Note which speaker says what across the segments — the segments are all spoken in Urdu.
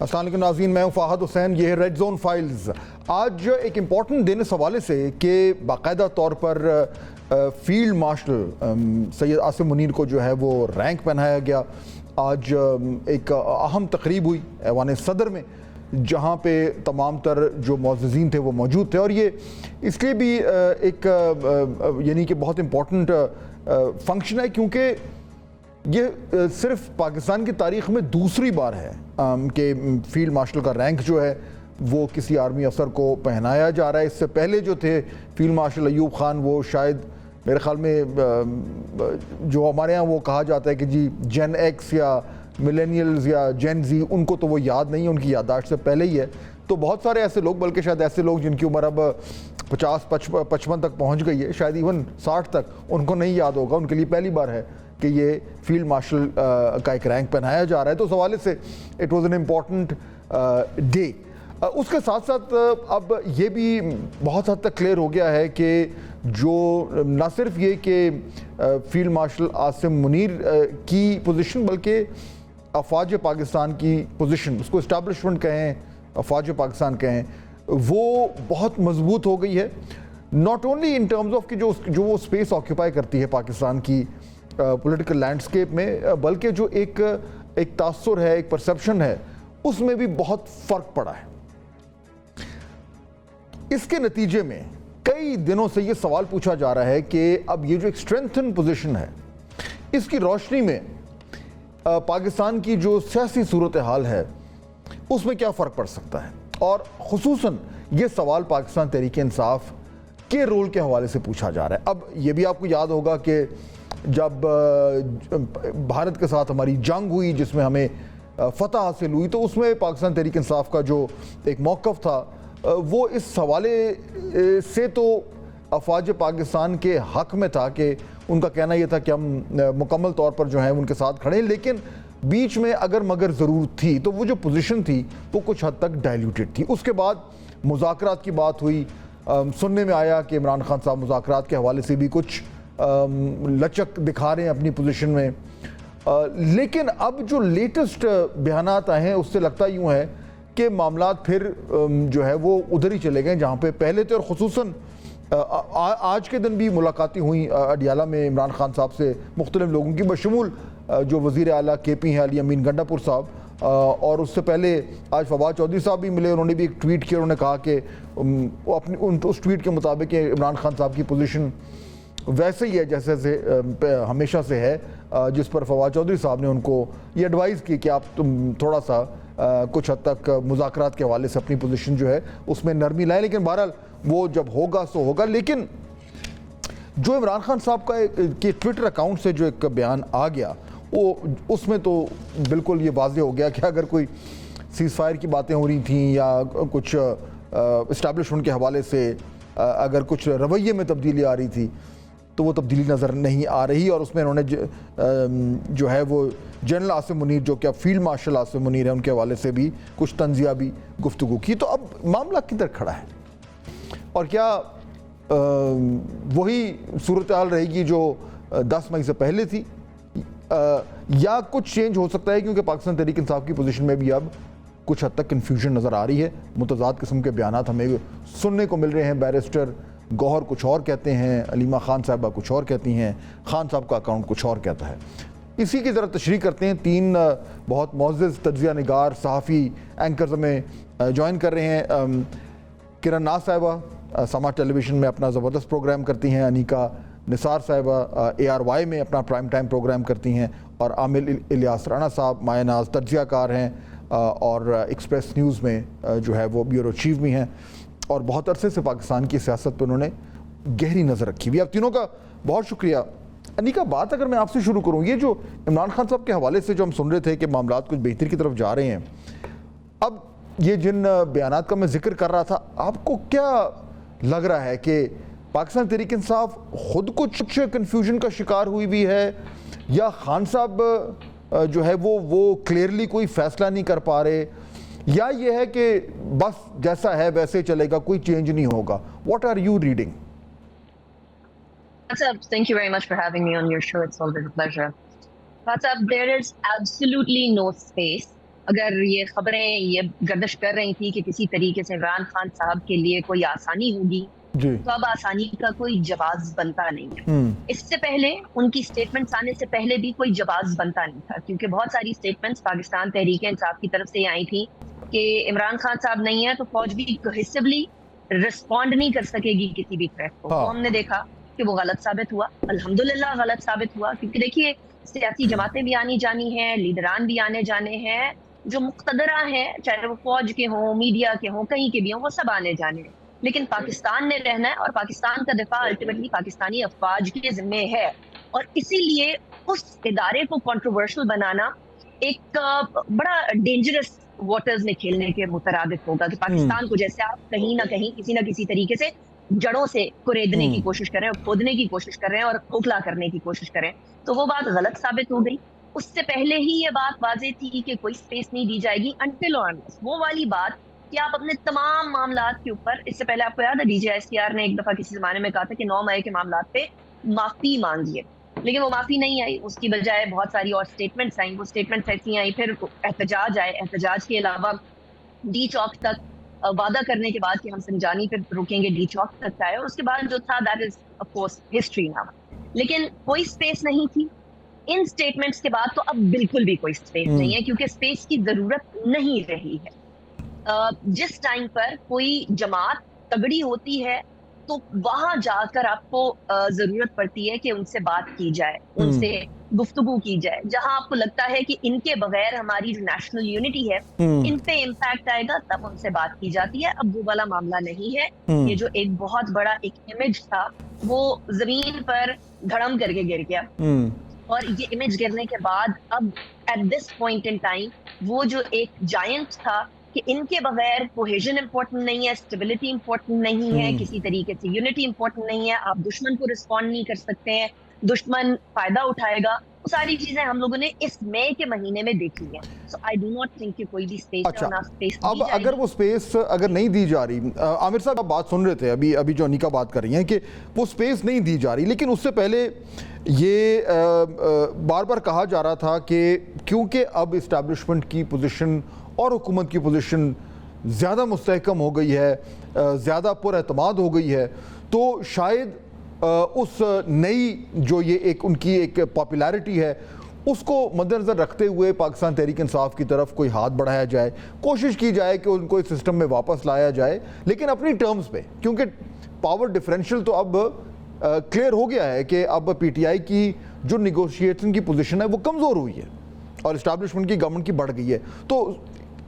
Speaker 1: السلام علیکم ناظرین، میں ہوں فاہد حسین، یہ ہے ریڈ زون فائلز۔ آج ایک امپورٹنٹ دن اس حوالے سے کہ باقاعدہ طور پر فیلڈ مارشل سید عاصم منیر کو جو ہے وہ رینک پہنایا گیا۔ آج ایک اہم تقریب ہوئی ایوان صدر میں، جہاں پہ تمام تر جو معززین تھے وہ موجود تھے، اور یہ اس لیے بھی ایک یعنی کہ بہت امپورٹنٹ فنکشن ہے کیونکہ یہ صرف پاکستان کی تاریخ میں دوسری بار ہے کہ فیلڈ مارشل کا رینک جو ہے وہ کسی آرمی افسر کو پہنایا جا رہا ہے۔ اس سے پہلے جو تھے فیلڈ مارشل ایوب خان، وہ شاید میرے خیال میں جو ہمارے ہاں وہ کہا جاتا ہے کہ جی جین ایکس یا ملینیلز یا جین زی، ان کو تو وہ یاد نہیں ہے، ان کی یادداشت سے پہلے ہی ہے۔ تو بہت سارے ایسے لوگ، بلکہ شاید ایسے لوگ جن کی عمر اب 50-55 تک پہنچ گئی ہے، شاید ایون 60 تک، ان کو نہیں یاد ہوگا، ان کے لیے پہلی بار ہے کہ یہ فیلڈ مارشل کا ایک رینک پہنایا جا رہا ہے۔ تو اس حوالے سے it was an important day. اس کے ساتھ ساتھ اب یہ بھی بہت حد تک کلیئر ہو گیا ہے کہ جو نہ صرف یہ کہ فیلڈ مارشل عاصم منیر کی پوزیشن، بلکہ افواج پاکستان کی پوزیشن، اس کو اسٹیبلشمنٹ کہیں، افواج پاکستان کہیں، وہ بہت مضبوط ہو گئی ہے۔ Not only in terms of کہ جو وہ اسپیس آکیوپائی کرتی ہے پاکستان کی پولیٹیکل لینڈسکیپ میں، بلکہ جو ایک تاثر ہے، ایک پرسیپشن ہے، اس میں بھی بہت فرق پڑا ہے۔ اس کے نتیجے میں کئی دنوں سے یہ سوال پوچھا جا رہا ہے کہ اب یہ جو ایک اسٹرینتھن پوزیشن ہے، اس کی روشنی میں پاکستان کی جو سیاسی صورتحال ہے اس میں کیا فرق پڑ سکتا ہے، اور خصوصاً یہ سوال پاکستان تحریک انصاف کے رول کے حوالے سے پوچھا جا رہا ہے۔ اب یہ بھی آپ کو یاد ہوگا کہ جب بھارت کے ساتھ ہماری جنگ ہوئی، جس میں ہمیں فتح حاصل ہوئی، تو اس میں پاکستان تحریک انصاف کا جو ایک موقف تھا وہ اس حوالے سے تو افواج پاکستان کے حق میں تھا کہ ان کا کہنا یہ تھا کہ ہم مکمل طور پر جو ہیں ان کے ساتھ کھڑے ہیں، لیکن بیچ میں اگر مگر ضرورت تھی تو وہ جو پوزیشن تھی وہ کچھ حد تک ڈائلیوٹڈ تھی۔ اس کے بعد مذاکرات کی بات ہوئی، سننے میں آیا کہ عمران خان صاحب مذاکرات کے حوالے سے بھی کچھ لچک دکھا رہے ہیں اپنی پوزیشن میں، لیکن اب جو لیٹسٹ بیانات آئے ہیں اس سے لگتا یوں ہے کہ معاملات پھر جو ہے وہ ادھر ہی چلے گئے جہاں پہ پہلے تھے، اور خصوصاً آج کے دن بھی ملاقاتیں ہوئیں اڈیالہ میں عمران خان صاحب سے مختلف لوگوں کی، بشمول جو وزیر اعلیٰ کے پی ہیں علی امین گنڈا پور صاحب، اور اس سے پہلے آج فواد چودھری صاحب بھی ملے، انہوں نے بھی ایک ٹویٹ کیا، انہوں نے کہا کہ اس ٹویٹ کے مطابق کہ عمران خان صاحب کی پوزیشن ویسے ہی ہے جیسے ہمیشہ سے ہے، جس پر فواد چودھری صاحب نے ان کو یہ ایڈوائز کی کہ آپ تھوڑا سا کچھ حد تک مذاکرات کے حوالے سے اپنی پوزیشن جو ہے اس میں نرمی لائیں، لیکن بہرحال وہ جب ہوگا سو ہوگا۔ لیکن جو عمران خان صاحب کا ٹویٹر اکاؤنٹ سے جو ایک بیان آ گیا، وہ اس میں تو بالکل یہ واضح ہو گیا کہ اگر کوئی سیز فائر کی باتیں ہو رہی تھیں یا کچھ اسٹیبلشمنٹ کے حوالے سے اگر کچھ رویے میں تبدیلی آ رہی تھی تو وہ تبدیلی نظر نہیں آ رہی، اور اس میں انہوں نے جو ہے وہ جنرل عاصم منیر جو کہ اب فیلڈ مارشل عاصم منیر ہیں ان کے حوالے سے بھی کچھ تنزیہ گفتگو کی۔ تو اب معاملہ کدھر کھڑا ہے، اور کیا وہی صورتحال رہے گی جو 10 مئی سے پہلے تھی، یا کچھ چینج ہو سکتا ہے، کیونکہ پاکستان تحریک انصاف کی پوزیشن میں بھی اب کچھ حد تک کنفیوژن نظر آ رہی ہے، متضاد قسم کے بیانات ہمیں سننے کو مل رہے ہیں۔ بیرسٹر گوہر کچھ اور کہتے ہیں، علیمہ خان صاحبہ کچھ اور کہتی ہیں، خان صاحب کا اکاؤنٹ کچھ اور کہتا ہے۔ اسی کی ذرا تشریح کرتے ہیں، 3 بہت معزز تجزیہ نگار صحافی اینکرز میں جوائن کر رہے ہیں۔ کرن ناز صاحبہ سما ٹیلی ویژن میں اپنا زبردست پروگرام کرتی ہیں، انیکا نثار صاحبہ ARY میں اپنا پرائم ٹائم پروگرام کرتی ہیں، اور عامل الیاس رانا صاحب مایہ ناز تجزیہ کار ہیں اور ایکسپریس نیوز میں جو ہے وہ بیورو چیف بھی ہیں، اور بہت عرصے سے پاکستان کی سیاست پہ انہوں نے گہری نظر رکھی ہوئی۔ آپ تینوں کا بہت شکریہ۔ انیکا، بات اگر میں آپ سے شروع کروں، یہ جو عمران خان صاحب کے حوالے سے جو ہم سن رہے تھے کہ معاملات کچھ بہتری کی طرف جا رہے ہیں، اب یہ جن بیانات کا میں ذکر کر رہا تھا، آپ کو کیا لگ رہا ہے کہ پاکستان تحریک انصاف خود کچھ کنفیوژن کا شکار ہوئی بھی ہے، یا خان صاحب جو ہے وہ کلیئرلی کوئی فیصلہ نہیں کر پا رہے، یا یہ ہے کہ بس جیسا ہے ویسے چلے گا، کوئی چینج نہیں ہوگا؟ What are you reading?
Speaker 2: Thank you very much for having me on your show. It's always a pleasure. There is absolutely no space اگر یہ خبریں یہ گردش کر رہی تھی کہ کسی طریقے سے عمران خان صاحب کے لیے کوئی آسانی ہوگی
Speaker 1: جی
Speaker 2: تو اب آسانی کا کوئی جواز بنتا نہیں ہے. اس سے پہلے ان کی سٹیٹمنٹس آنے سے پہلے بھی کوئی جواز بنتا نہیں تھا, کیونکہ بہت ساری سٹیٹمنٹس پاکستان تحریک انصاف کی طرف سے آئی تھی کہ عمران خان صاحب نہیں ہے تو فوج بھی کوہیسولی رسپونڈ نہیں کر سکے گی کسی بھی تھریٹ کو. وہ ہم نے دیکھا کہ وہ غلط ثابت ہوا, الحمدللہ غلط ثابت ہوا, کیونکہ دیکھیے سیاسی جماعتیں بھی آنی جانی ہیں, لیڈران بھی آنے جانے ہیں, جو مقتدرہ ہیں چاہے وہ فوج کے ہوں, میڈیا کے ہوں, کہیں کے بھی ہوں, وہ سب آنے جانے ہیں, لیکن پاکستان نے رہنا ہے اور پاکستان کا دفاع الٹیمیٹلی پاکستانی افواج کے ذمے ہے. اور اسی لیے اس ادارے کو کنٹروورشل بنانا ایک بڑا ڈینجرس واٹرز میں کھیلنے کے مترادف ہوگا کہ پاکستان کو جیسے آپ کہیں نہ کہیں کسی نہ کسی طریقے سے جڑوں سے کوریدنے کی کوشش کریں اور کھودنے کی کوشش کریں اور کھوکھلا کرنے کی کوشش کریں, تو وہ بات غلط ثابت ہو گئی. اس سے پہلے ہی یہ بات واضح تھی کہ کوئی سپیس نہیں دی جائے گی انٹل اور انلیس وہ والی بات کہ آپ اپنے تمام معاملات کے اوپر, اس سے پہلے آپ کو یاد ہے D G S T R نے ایک دفعہ کسی زمانے میں کہا تھا کہ 9 مئی کے معاملات پہ معافی مانگیے, لیکن وہ معافی نہیں آئی, اس کی بجائے بہت ساری اور سٹیٹمنٹس آئیں, وہ سٹیٹمنٹس ایسی آئیں, پھر احتجاج آئے, احتجاج کے علاوہ ڈی چوک تک وعدہ کرنے کے بعد کہ ہم سنجانی پہ رکیں گے, ڈی چوک تک آئے, اور اس کے بعد جو تھا that is of course history نا, لیکن کوئی سپیس نہیں تھی. ان سٹیٹمنٹس کے بعد تو اب بالکل بھی کوئی سپیس نہیں ہے, کیونکہ سپیس کی ضرورت نہیں رہی ہے. جس ٹائم پر کوئی جماعت تگڑی ہوتی ہے تو وہاں جا کر آپ کو ضرورت پڑتی ہے کہ ان سے بات کی جائے, ان سے گفتگو کی جائے, جہاں آپ کو لگتا ہے کہ ان کے بغیر ہماری جو نیشنل یونٹی ہے ان پہ امپیکٹ آئے گا, تب ان سے بات کی جاتی ہے. اب وہ والا معاملہ نہیں ہے. یہ جو ایک بہت بڑا ایک امیج تھا وہ زمین پر دھڑم کر کے گر گیا, اور یہ امیج گرنے کے بعد اب at this point in time وہ جو ایک جائنٹ تھا کہ ان کے بغیر کوہیژن امپورٹنٹ نہیں ہے, اسٹیبلٹی امپورٹنٹ نہیں ہے, کسی طریقے سے یونٹی امپورٹنٹ نہیں ہے, آپ دشمن کو رسپونڈ نہیں کر سکتے ہیں, دشمن فائدہ اٹھائے گا, وہ ساری چیزیں ہم لوگوں نے اس مئی کے مہینے میں دیکھی ہیں. سو آئی ڈو ناٹ تھنک کہ کوئی بھی اسپیس ہے
Speaker 1: اچھا,
Speaker 2: اور نہ اسپیس دی
Speaker 1: اب
Speaker 2: جائے
Speaker 1: اگر
Speaker 2: گی.
Speaker 1: وہ سپیس اگر نہیں دی جا رہی, عامر صاحب آپ بات سن رہے تھے ابھی جو انیکا بات کر رہی ہیں کہ وہ سپیس نہیں دی جا رہی, لیکن اس سے پہلے یہ بار بار کہا جا رہا تھا کہ کیونکہ اب اسٹیبلشمنٹ کی پوزیشن اور حکومت کی پوزیشن زیادہ مستحکم ہو گئی ہے, زیادہ پر اعتماد ہو گئی ہے, تو شاید اس نئی جو یہ ایک ان کی ایک پاپولیرٹی ہے اس کو مد نظر رکھتے ہوئے پاکستان تحریک انصاف کی طرف کوئی ہاتھ بڑھایا جائے, کوشش کی جائے کہ ان کو اس سسٹم میں واپس لایا جائے, لیکن اپنی ٹرمز پہ, کیونکہ پاور ڈیفرینشیل تو اب کلیئر ہو گیا ہے کہ اب پی ٹی آئی کی جو نیگوشیشن کی پوزیشن ہے وہ کمزور ہوئی ہے اور اسٹیبلشمنٹ کی گورنمنٹ کی بڑھ گئی ہے. تو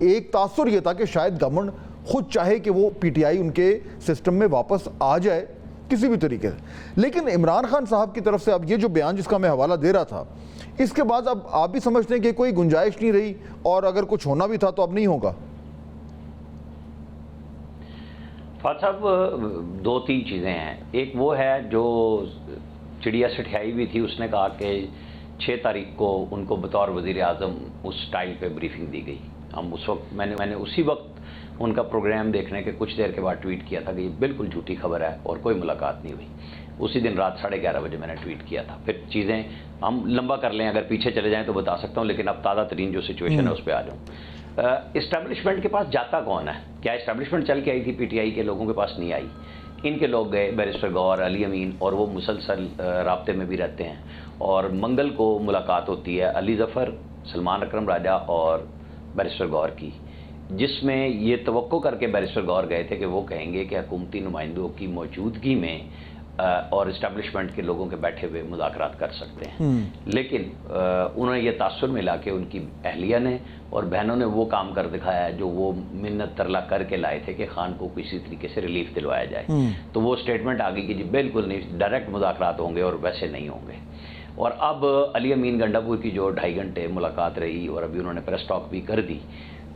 Speaker 1: ایک تاثر یہ تھا کہ شاید گورنمنٹ خود چاہے کہ وہ پی ٹی آئی ان کے سسٹم میں واپس آ جائے کسی بھی طریقے سے, لیکن عمران خان صاحب کی طرف سے اب یہ جو بیان جس کا میں حوالہ دے رہا تھا, اس کے بعد اب آپ بھی سمجھتے ہیں کہ کوئی گنجائش نہیں رہی, اور اگر کچھ ہونا بھی تھا تو اب نہیں ہوگا.
Speaker 3: فاتح صاحب 2-3 چیزیں ہیں. ایک وہ ہے جو چڑیا سٹھیائی بھی تھی, اس نے کہا کہ 6 تاریخ کو ان کو بطور وزیر اعظم اس سٹائل پہ بریفنگ دی گئی. ہم اس وقت میں نے اسی وقت ان کا پروگرام دیکھنے کے کچھ دیر کے بعد ٹویٹ کیا تھا کہ یہ بالکل جھوٹی خبر ہے اور کوئی ملاقات نہیں ہوئی. اسی دن رات 11:30 بجے میں نے ٹویٹ کیا تھا. پھر چیزیں ہم لمبا کر لیں, اگر پیچھے چلے جائیں تو بتا سکتا ہوں, لیکن اب تازہ ترین جو سچویشن ہے اس پہ آ جاؤں. اسٹیبلشمنٹ کے پاس جاتا کون ہے؟ کیا اسٹیبلشمنٹ چل کے آئی تھی پی ٹی آئی کے لوگوں کے پاس نہیں آئی. ان کے لوگ گئے, بیرسٹر گور, علی امین, اور وہ مسلسل رابطے میں بھی رہتے ہیں, اور منگل کو ملاقات ہوتی ہے علی ظفر, سلمان اکرم راجہ اور بیرسٹر گور کی, جس میں یہ توقع کر کے بیرسٹر گور گئے تھے کہ وہ کہیں گے کہ حکومتی نمائندوں کی موجودگی میں اور اسٹیبلشمنٹ کے لوگوں کے بیٹھے ہوئے مذاکرات کر سکتے ہیں. لیکن انہیں یہ تاثر ملا کہ ان کی اہلیہ نے اور بہنوں نے وہ کام کر دکھایا جو وہ منت ترلا کر کے لائے تھے کہ خان کو کسی طریقے سے ریلیف دلوایا جائے. تو وہ اسٹیٹمنٹ آ گئی کہ جی بالکل نہیں, ڈائریکٹ مذاکرات ہوں گے اور ویسے نہیں ہوں گے. اور اب علی امین گنڈا پور کی جو 2.5 گھنٹے ملاقات رہی اور ابھی انہوں نے پریس ٹاک بھی کر دی,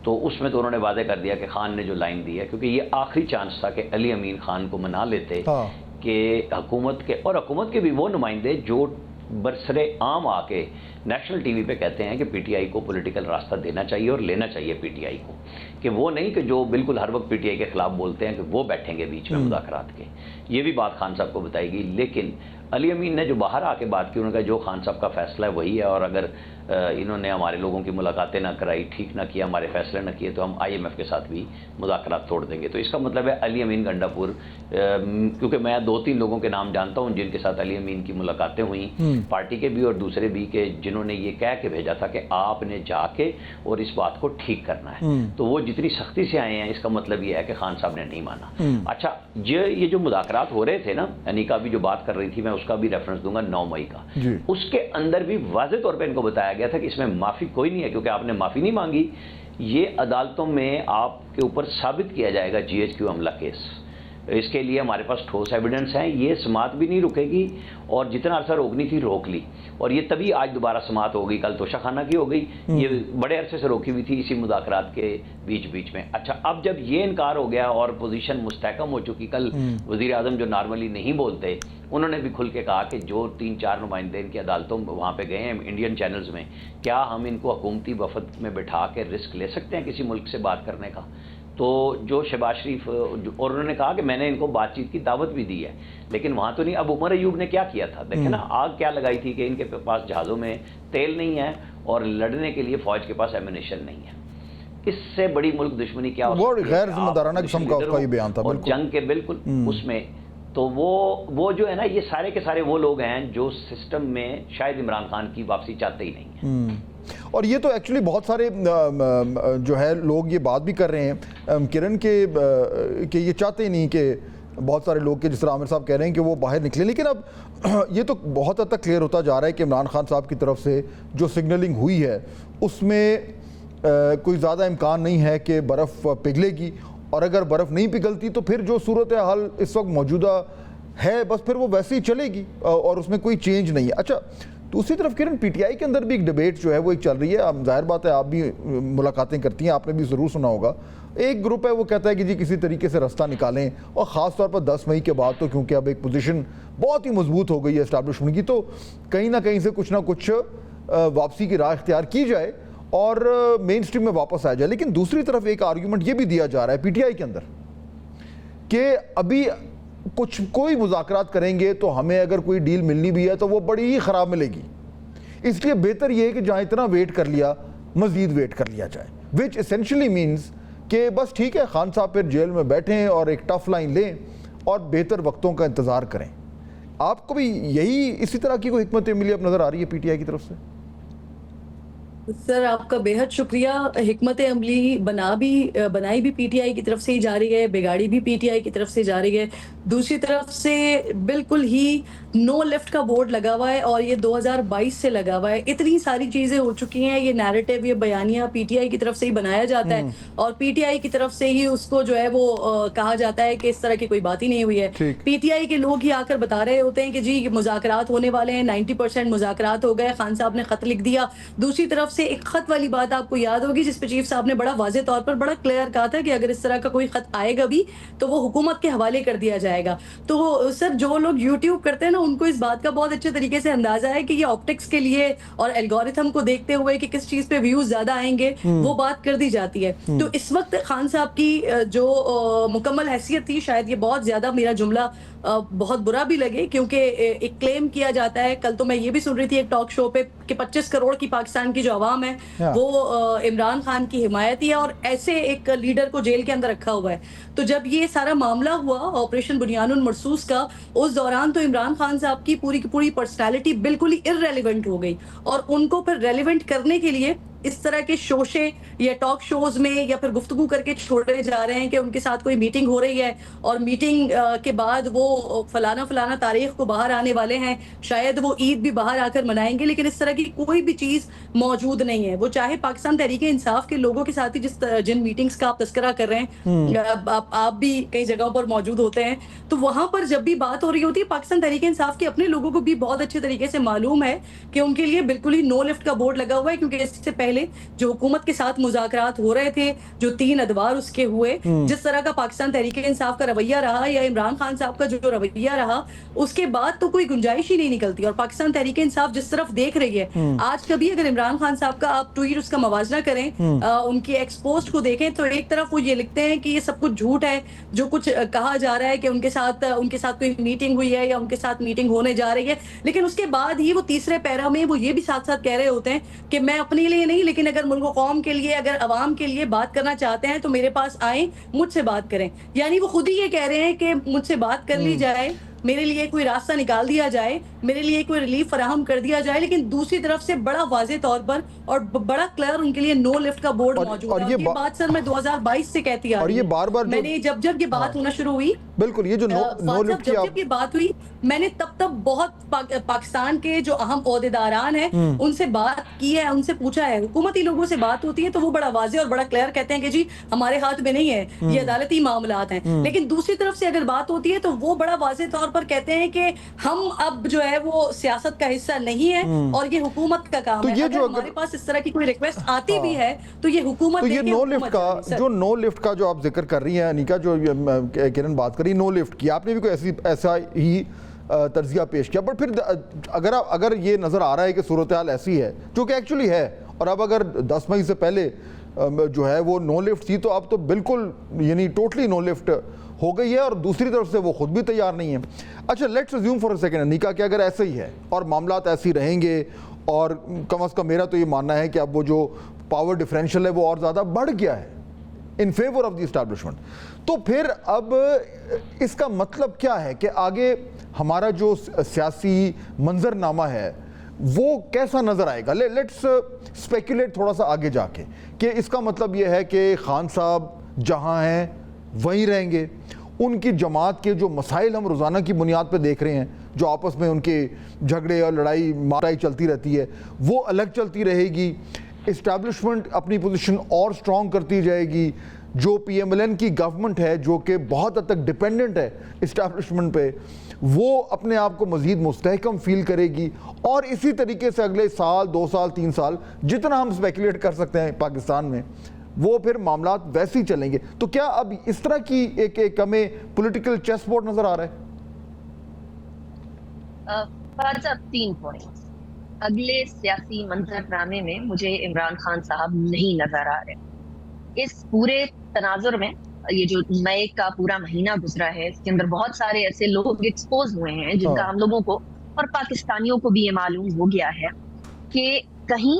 Speaker 3: تو اس میں تو انہوں نے واضح کر دیا کہ خان نے جو لائن دی ہے, کیونکہ یہ آخری چانس تھا کہ علی امین خان کو منا لیتے کہ حکومت کے, اور حکومت کے بھی وہ نمائندے جو برسر عام آ کے نیشنل ٹی وی پہ کہتے ہیں کہ پی ٹی آئی کو پولیٹیکل راستہ دینا چاہیے اور لینا چاہیے پی ٹی آئی کو, کہ وہ نہیں کہ جو بالکل ہر وقت پی ٹی آئی کے خلاف بولتے ہیں کہ وہ بیٹھیں گے بیچ میں مذاکرات کے. یہ بھی بات خان صاحب کو بتائی گئی. لیکن علی امین نے جو باہر آ کے بات کی, انہوں نے کہا جو خان صاحب کا فیصلہ ہے وہی ہے, اور اگر انہوں نے ہمارے لوگوں کی ملاقاتیں نہ کرائی، ٹھیک نہ کیا، ہمارے فیصلے نہ کیے، تو ہم آئی ایم ایف کے ساتھ بھی مذاکرات توڑ دیں گے. تو اس کا مطلب ہے علی امین گنڈا پور، کیونکہ میں 2-3 لوگوں کے نام جانتا ہوں جن کے ساتھ علی امین کی ملاقاتیں ہوئیں، پارٹی کے بھی اور دوسرے بھی، کہ جنہوں نے یہ کہہ کے بھیجا تھا کہ آپ نے جا کے اور اس بات کو ٹھیک کرنا ہے. تو وہ جتنی سختی سے آئے ہیں، اس کا مطلب یہ ہے کہ خان صاحب نے نہیں مانا. اچھا، یہ جو مذاکرات ہو رہے تھے نا، انیکا بھی جو بات کر رہی تھی، میں اس کا بھی ریفرنس دوں گا 9 مئی کا. اس کے اندر بھی واضح طور پہ ان کو بتایا گیا تھا کہ اس میں معافی کوئی نہیں ہے، کیونکہ آپ نے معافی نہیں مانگی. یہ عدالتوں میں آپ کے اوپر ثابت کیا جائے گا جی ایچ کیو حملہ کیس. اس کے لیے ہمارے پاس ٹھوس ایویڈنس ہیں. یہ سماعت بھی نہیں رکے گی، اور جتنا عرصہ روکنی تھی روک لی، اور یہ تبھی آج دوبارہ سماعت ہو گئی. کل توشہ خانہ کی ہو گئی، یہ بڑے عرصے سے روکی ہوئی تھی اسی مذاکرات کے بیچ میں. اچھا، اب جب یہ انکار ہو گیا اور پوزیشن مستحکم ہو چکی، کل وزیر اعظم جو نارملی نہیں بولتے، انہوں نے بھی کھل کے کہا کہ جو 3-4 نمائندے ان کی عدالتوں وہاں پہ گئے ہیں انڈین چینلز میں، کیا ہم ان کو حکومتی وفد میں بٹھا کے رسک لے سکتے ہیں کسی ملک سے بات کرنے کا؟ تو جو شہباز شریف، اور انہوں نے کہا کہ میں نے ان کو بات چیت کی دعوت بھی دی ہے، لیکن وہاں تو نہیں. اب عمر ایوب نے کیا کیا تھا دیکھیں نا، آگ کیا لگائی تھی کہ ان کے پاس جہازوں میں تیل نہیں ہے اور لڑنے کے لیے فوج کے پاس ایمونیشن نہیں ہے. اس سے بڑی ملک دشمنی کیا ہو سکتی ہے؟
Speaker 1: غیر ذمہ دارانہ قسم کا اس کا یہ بیان تھا.
Speaker 3: اور جنگ کے بالکل اس میں تو وہ جو ہے نا، یہ سارے کے سارے وہ لوگ ہیں جو سسٹم میں شاید عمران خان کی واپسی چاہتے ہی نہیں ہیں.
Speaker 1: اور یہ تو ایکچولی بہت سارے جو ہے لوگ یہ بات بھی کر رہے ہیں کرن کہ یہ چاہتے ہی نہیں، کہ بہت سارے لوگ کے جس طرح عامر صاحب کہہ رہے ہیں کہ وہ باہر نکلے. لیکن اب یہ تو بہت حد تک کلیئر ہوتا جا رہا ہے کہ عمران خان صاحب کی طرف سے جو سگنلنگ ہوئی ہے اس میں کوئی زیادہ امکان نہیں ہے کہ برف پگھلے گی، اور اگر برف نہیں پگھلتی تو پھر جو صورتحال اس وقت موجودہ ہے بس پھر وہ ویسے ہی چلے گی اور اس میں کوئی چینج نہیں ہے. اچھا، دوسری طرف کرن پی ٹی آئی کے اندر بھی ایک ڈیبیٹ جو ہے وہ ایک چل رہی ہے. اب ظاہر بات ہے آپ بھی ملاقاتیں کرتی ہیں، آپ نے بھی ضرور سنا ہوگا. ایک گروپ ہے وہ کہتا ہے کہ جی کسی طریقے سے رستہ نکالیں، اور خاص طور پر 10 مئی کے بعد تو کیونکہ اب ایک پوزیشن بہت ہی مضبوط ہو گئی ہے اسٹیبلشمنٹ کی، تو کہیں نہ کہیں سے کچھ نہ کچھ واپسی کی راہ اختیار کی جائے اور مین سٹریم میں واپس آ جائے. لیکن دوسری طرف ایک آرگیومنٹ یہ بھی دیا جا رہا ہے پی ٹی آئی کے اندر کہ ابھی کوئی مذاکرات کریں گے تو ہمیں اگر کوئی ڈیل ملنی بھی ہے تو وہ بڑی ہی خراب ملے گی، اس لیے بہتر یہ ہے کہ جہاں اتنا ویٹ کر لیا مزید ویٹ کر لیا جائے. وچ اسینشلی مینز کہ بس ٹھیک ہے، خان صاحب پھر جیل میں بیٹھیں اور ایک ٹف لائن لیں اور بہتر وقتوں کا انتظار کریں. آپ کو بھی یہی اسی طرح کی کوئی حکمت عملی اب نظر آ رہی ہے پی ٹی آئی کی طرف سے؟
Speaker 4: سر آپ کا بے حد شکریہ. حکمت عملی بنائی بھی پی ٹی آئی کی طرف سے ہی جا رہی ہے، بگاڑی بھی پی ٹی آئی کی طرف سے جا رہی ہے. دوسری طرف سے بالکل ہی نو لیفٹ کا بورڈ لگا ہوا ہے، اور یہ 2022 سے لگا ہوا ہے. اتنی ساری چیزیں ہو چکی ہیں، یہ نیریٹو، یہ بیانیہ پی ٹی آئی کی طرف سے ہی بنایا جاتا ہے، اور پی ٹی آئی کی طرف سے ہی اس کو جو ہے وہ کہا جاتا ہے کہ اس طرح کی کوئی بات ہی نہیں ہوئی ہے. پی ٹی آئی کے لوگ ہی آ کر بتا رہے ہوتے ہیں کہ جی مذاکرات ہونے والے ہیں، 90% مذاکرات ہو گئے، خان صاحب نے خط لکھ دیا. دوسری طرف سے ایک خط والی بات آپ کو یاد ہوگی جس پہ چیف صاحب نے بڑا واضح طور پر بڑا کلیئر کہا تھا کہ اگر اس طرح کا کوئی خط آئے گا بھی تو وہ حکومت کے حوالے کر دیا جائے گا. تو سر جو لوگ یوٹیوب کرتے ہیں نا، ان کو اس بات کا بہت اچھے طریقے سے اندازہ ہے کہ یہ آپٹکس کے لیے اور الگورتھم کو دیکھتے ہوئے کہ کس چیز پہ ویوز زیادہ آئیں گے وہ بات کر دی جاتی ہے. تو اس وقت خان صاحب کی جو مکمل حیثیت تھی، شاید یہ بہت زیادہ میرا جملہ بہت برا بھی لگے، کیونکہ ایک کلیم کیا جاتا ہے. کل تو میں یہ بھی سن رہی تھی ایک ٹاک شو پہ کہ 25 کروڑ کی پاکستان کی جو عوام ہے وہ عمران خان کی حمایتی ہے، اور ایسے ایک لیڈر کو جیل کے اندر رکھا ہوا ہے. تو جب یہ سارا معاملہ ہوا آپریشن بنیان المرصوص کا، اس دوران تو عمران خان صاحب کی پوری کی پوری پرسنالٹی بالکل ہی ارریلیونٹ ہو گئی، اور ان کو پھر ریلیونٹ کرنے کے لیے اس طرح کے شوشے یا ٹاک شوز میں یا پھر گفتگو کر کے چھوڑے جا رہے ہیں کہ ان کے ساتھ کوئی میٹنگ ہو رہی ہے، اور میٹنگ کے بعد وہ فلانا تاریخ کو باہر آنے والے ہیں، شاید وہ عید بھی باہر آ کر منائیں گے، لیکن اس طرح کی کوئی بھی چیز موجود نہیں ہے. وہ چاہے پاکستان تحریک انصاف کے لوگوں کے ساتھ ہی جن میٹنگز کا آپ تذکرہ کر رہے ہیں، آپ بھی کئی جگہوں پر موجود ہوتے ہیں، تو وہاں پر جب بھی بات ہو رہی ہوتی ہے پاکستان تحریک انصاف کے اپنے لوگوں کو بھی بہت اچھے طریقے سے معلوم ہے کہ ان کے لیے بالکل ہی نو لیفٹ کا بورڈ لگا ہوا ہے. کیونکہ اس سے پہلے جو حکومت کے ساتھ مذاکرات ہو رہے تھے, جو 3 ادوار اس کے ہوئے, جس طرح کا پاکستان تحریک انصاف کا رویہ رہا یا عمران خان صاحب کا جو رویہ رہا, اس کے بعد تو کوئی گنجائش ہی نہیں نکلتی. اور پاکستان تحریک انصاف جس طرف دیکھ رہی ہے آج کبھی, اگر عمران خان صاحب کا آپ ٹویٹ اس کا موازنہ کریں, ان کی ایکس پوسٹ کو دیکھیں, تو ایک طرف وہ یہ لکھتے ہیں کہ یہ سب کچھ جھوٹ ہے, جو کچھ کہا جا رہا ہے کہ ان کے ساتھ کوئی میٹنگ ہوئی ہے یا ان کے ساتھ میٹنگ ہونے جا رہی ہے, لیکن اس کے بعد ہی وہ تیسرے پیرا میں وہ یہ بھی ساتھ ساتھ کہہ رہے ہوتے ہیں کہ میں اپنے لیے نہیں, لیکن اگر ملک و قوم کے لیے, اگر عوام کے لیے بات کرنا چاہتے ہیں تو میرے پاس آئیں, مجھ سے بات کریں. یعنی وہ خود ہی یہ کہہ رہے ہیں کہ مجھ سے بات کر لی جائے, میرے لیے کوئی راستہ نکال دیا جائے, میرے لیے کوئی ریلیف فراہم کر دیا جائے. لیکن دوسری طرف سے بڑا واضح طور پر اور بڑا کلیئر ان کے لیے نو لفٹ کا بورڈ موجود ہے. یہ بات سر میں 2022 سے کہتی آ رہی ہوں, میں نے جب یہ بات ہونا شروع ہوئی,
Speaker 1: بالکل یہ جو نو لفٹ کی
Speaker 4: جب یہ بات ہوئی, میں نے تب بہت پاکستان کے جو اہم عہدیداران ہیں ان سے بات کی ہے, ان سے پوچھا ہے. حکومتی لوگوں سے بات ہوتی ہے تو وہ بڑا واضح اور بڑا کلیئر کہتے ہیں کہ جی ہمارے ہاتھ میں نہیں ہے, یہ عدالتی معاملات ہیں. لیکن دوسری طرف سے اگر بات ہوتی ہے تو وہ بڑا واضح طور پر کہتے ہیں کہ ہم اب جو ہے وہ سیاست کا حصہ نہیں ہے اور یہ حکومت کا کام ہے. اگر ہمارے پاس اس طرح کی کوئی ریکویسٹ آتی بھی ہے تو یہ حکومت,
Speaker 1: تو یہ نو لفٹ کا جو آپ ذکر کر رہی ہیں انیکا, جو کرن بات کری نو لفٹ کی, آپ نے بھی کوئی ایسا ہی تجزیہ پیش کیا. بٹ پھر اگر یہ نظر آ رہا ہے کہ صورتحال ایسی ہے جو کہ ایکچولی ہے, اور اب اگر 10 مئی سے پہلے جو ہے وہ نو لفٹ تھی, تو اب تو بالکل یعنی ٹوٹلی نو لفٹ ہو گئی ہے, اور دوسری طرف سے وہ خود بھی تیار نہیں ہے. اچھا, let's assume for a second Anika کہ اگر ایسا ہی ہے اور معاملات ایسے ہی رہیں گے, اور کم از کم میرا تو یہ ماننا ہے کہ اب وہ جو پاور ڈفرینشیل ہے وہ اور زیادہ بڑھ گیا ہے in favour of the establishment, تو پھر اب اس کا مطلب کیا ہے کہ آگے ہمارا جو سیاسی منظر نامہ ہے وہ کیسا نظر آئے گا؟ لیٹس اسپیکولیٹ تھوڑا سا آگے جا کے, کہ اس کا مطلب یہ ہے کہ خان صاحب جہاں ہیں وہیں رہیں گے, ان کی جماعت کے جو مسائل ہم روزانہ کی بنیاد پہ دیکھ رہے ہیں, جو آپس میں ان کے جھگڑے اور لڑائی مارائی چلتی رہتی ہے, وہ الگ چلتی رہے گی, اسٹیبلشمنٹ اپنی پوزیشن اور سٹرونگ کرتی جائے گی, جو پی ایم ایل این کی گورنمنٹ ہے جو کہ بہت حد تک ڈیپینڈنٹ ہے اسٹیبلشمنٹ پہ, وہ اپنے آپ کو مزید مستحکم فیل کرے گی, اور اسی طریقے سے اگلے سال 2 سال 3 سال جتنا ہم اسپیکولیٹ کر سکتے ہیں پاکستان میں, وہ پھر معاملات ویسے ہی چلیں گے. تو کیا اب اس طرح کی ایک ہمیں پولیٹیکل چیس بورڈ نظر آ رہا ہے؟
Speaker 2: فرض 3 پوائنٹس. اگلے سیاسی منظرنامے میں مجھے عمران خان صاحب نہیں نظر آ رہے. اس پورے تناظر میں یہ جو مئی کا پورا مہینہ گزرا ہے, اس کے اندر بہت سارے ایسے لوگ ایکسپوز ہوئے ہیں جن کا ہم لوگوں کو اور پاکستانیوں کو بھی یہ معلوم ہو گیا ہے کہ کہیں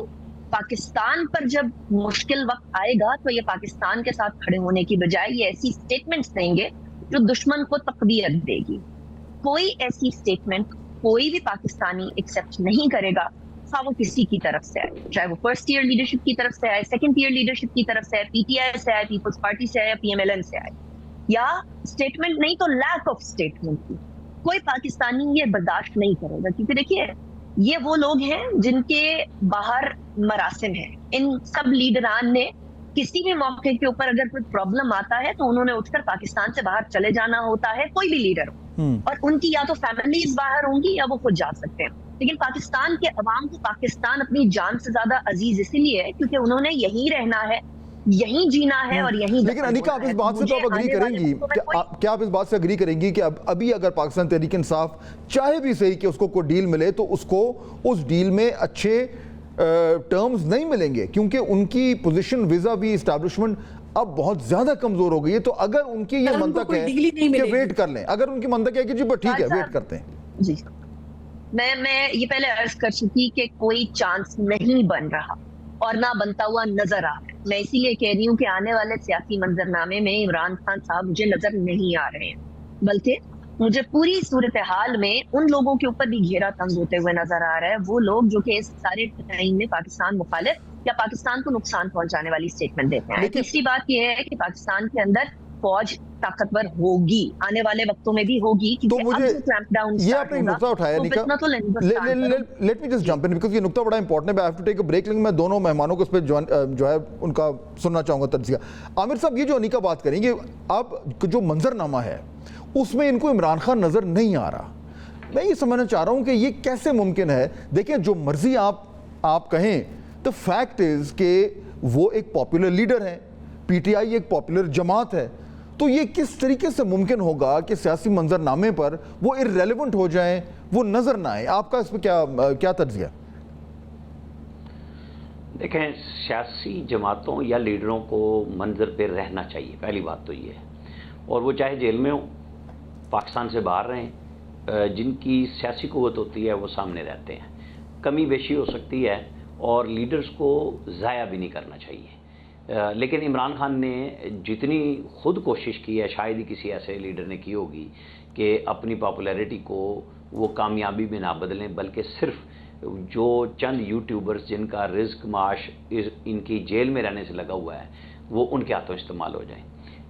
Speaker 2: پاکستان پر جب مشکل وقت آئے گا تو یہ پاکستان کے ساتھ کھڑے ہونے کی بجائے یہ ایسی سٹیٹمنٹس دیں گے جو دشمن کو تقویت دے گی. کوئی ایسی سٹیٹمنٹ کوئی بھی پاکستانی ایکسیپٹ نہیں کرے گا, خواہ وہ کسی کی طرف سے آئے, چاہے وہ فرسٹ ایئر لیڈرشپ کی طرف سے آئے, سیکنڈ ایئر لیڈرشپ کی طرف سے آئے, پی ٹی آئی سے آئے, پیپلز پارٹی سے آئے, پی ایم ایل این سے آئے, یا سٹیٹمنٹ نہیں تو لیک آف سٹیٹمنٹ کی. کوئی پاکستانی یہ برداشت نہیں کرے گا, کیونکہ دیکھیے یہ وہ لوگ ہیں جن کے باہر مراسم ہیں. ان سب لیڈران نے کسی بھی موقع کے اوپر اگر کوئی پرابلم آتا ہے تو انہوں نے اٹھ کر پاکستان سے باہر چلے جانا ہوتا ہے, کوئی بھی لیڈر ہو, اور ان کی یا تو فیملیز باہر ہوں گی یا وہ خود جا سکتے ہیں. لیکن پاکستان کے عوام کو پاکستان اپنی جان سے زیادہ عزیز اسی لیے ہے کیونکہ انہوں نے یہیں رہنا ہے, یہیں جینا ہے اور یہیں.
Speaker 1: لیکن انیکا, آپ اس بات سے تو آپ اگری کریں گی, کیا آپ اس بات سے اگری کریں گی کہ ابھی اگر پاکستان تحریک انصاف چاہے بھی صحیح کہ اس کو کوئی ڈیل ملے تو اس کو اس ڈیل میں اچھے ٹرمز نہیں ملیں گے, کیونکہ ان کی پوزیشن ویزا وی اسٹیبلشمنٹ اب بہت زیادہ کمزور ہو گئی ہے. تو اگر ان کی یہ منطق ہے کہ ویٹ کر لیں, اگر ان کی منطق ہے کہ جی بس ٹھیک ہے ویٹ کرتے ہیں.
Speaker 2: جی, میں یہ پہلے عرض کر چکی کہ کوئی چانس نہیں بن رہا اور نہ بنتا ہوا نظر آ رہا ہے. میں اسی لیے کہہ رہی ہوں کہ آنے والے سیاسی منظرنامے میں عمران خان صاحب مجھے نظر نہیں آ رہے ہیں, بلکہ مجھے پوری صورتحال میں ان لوگوں کے اوپر بھی گھیرا تنگ ہوتے ہوئے نظر آ رہا ہے, وہ لوگ جو کہ اس سارے ٹائم میں پاکستان مخالف یا پاکستان کو نقصان پہنچانے والی اسٹیٹمنٹ دیتے ہیں. تیسری بات یہ ہے کہ پاکستان کے اندر فوج طاقتور ہوگی, آنے والے وقتوں میں بھی ہوگی.
Speaker 1: تو مجھے یہ آپ نے نقطہ اٹھایا نہیں کا, let me just jump in because یہ نقطہ بڑا امپورٹنٹ ہے. I have to take a break, لیکن میں دونوں مہمانوں کو اس پہ جو ہے ان کا سننا چاہوں گا تجزیہ. عامر صاحب, یہ جو انیکا بات کریں گے, اب جو منظرنامہ ہے اس میں ان کو عمران خان نظر نہیں آ رہا. میں یہ سمجھنا چاہ رہا ہوں کہ یہ کیسے ممکن ہے. دیکھیں, جو مرضی آپ کہیں دا فیکٹ از کہ وہ ایک پاپولر لیڈر ہیں, پی ٹی آئی ایک پاپولر جماعت ہے, تو یہ کس طریقے سے ممکن ہوگا کہ سیاسی منظر نامے پر وہ irrelevant ہو جائیں, وہ نظر نہ آئیں؟ آپ کا اس پہ کیا تجزیہ؟
Speaker 3: دیکھیں, سیاسی جماعتوں یا لیڈروں کو منظر پہ رہنا چاہیے, پہلی بات تو یہ ہے, اور وہ چاہے جیل میں ہوں, پاکستان سے باہر رہیں, جن کی سیاسی قوت ہوتی ہے وہ سامنے رہتے ہیں. کمی بیشی ہو سکتی ہے اور لیڈرز کو ضائع بھی نہیں کرنا چاہیے, لیکن عمران خان نے جتنی خود کوشش کی ہے شاید ہی کسی ایسے لیڈر نے کی ہوگی کہ اپنی پاپولیرٹی کو وہ کامیابی میں نہ بدلیں, بلکہ صرف جو چند یوٹیوبرز جن کا رزق معاش ان کی جیل میں رہنے سے لگا ہوا ہے وہ ان کے ہاتھوں استعمال ہو جائیں.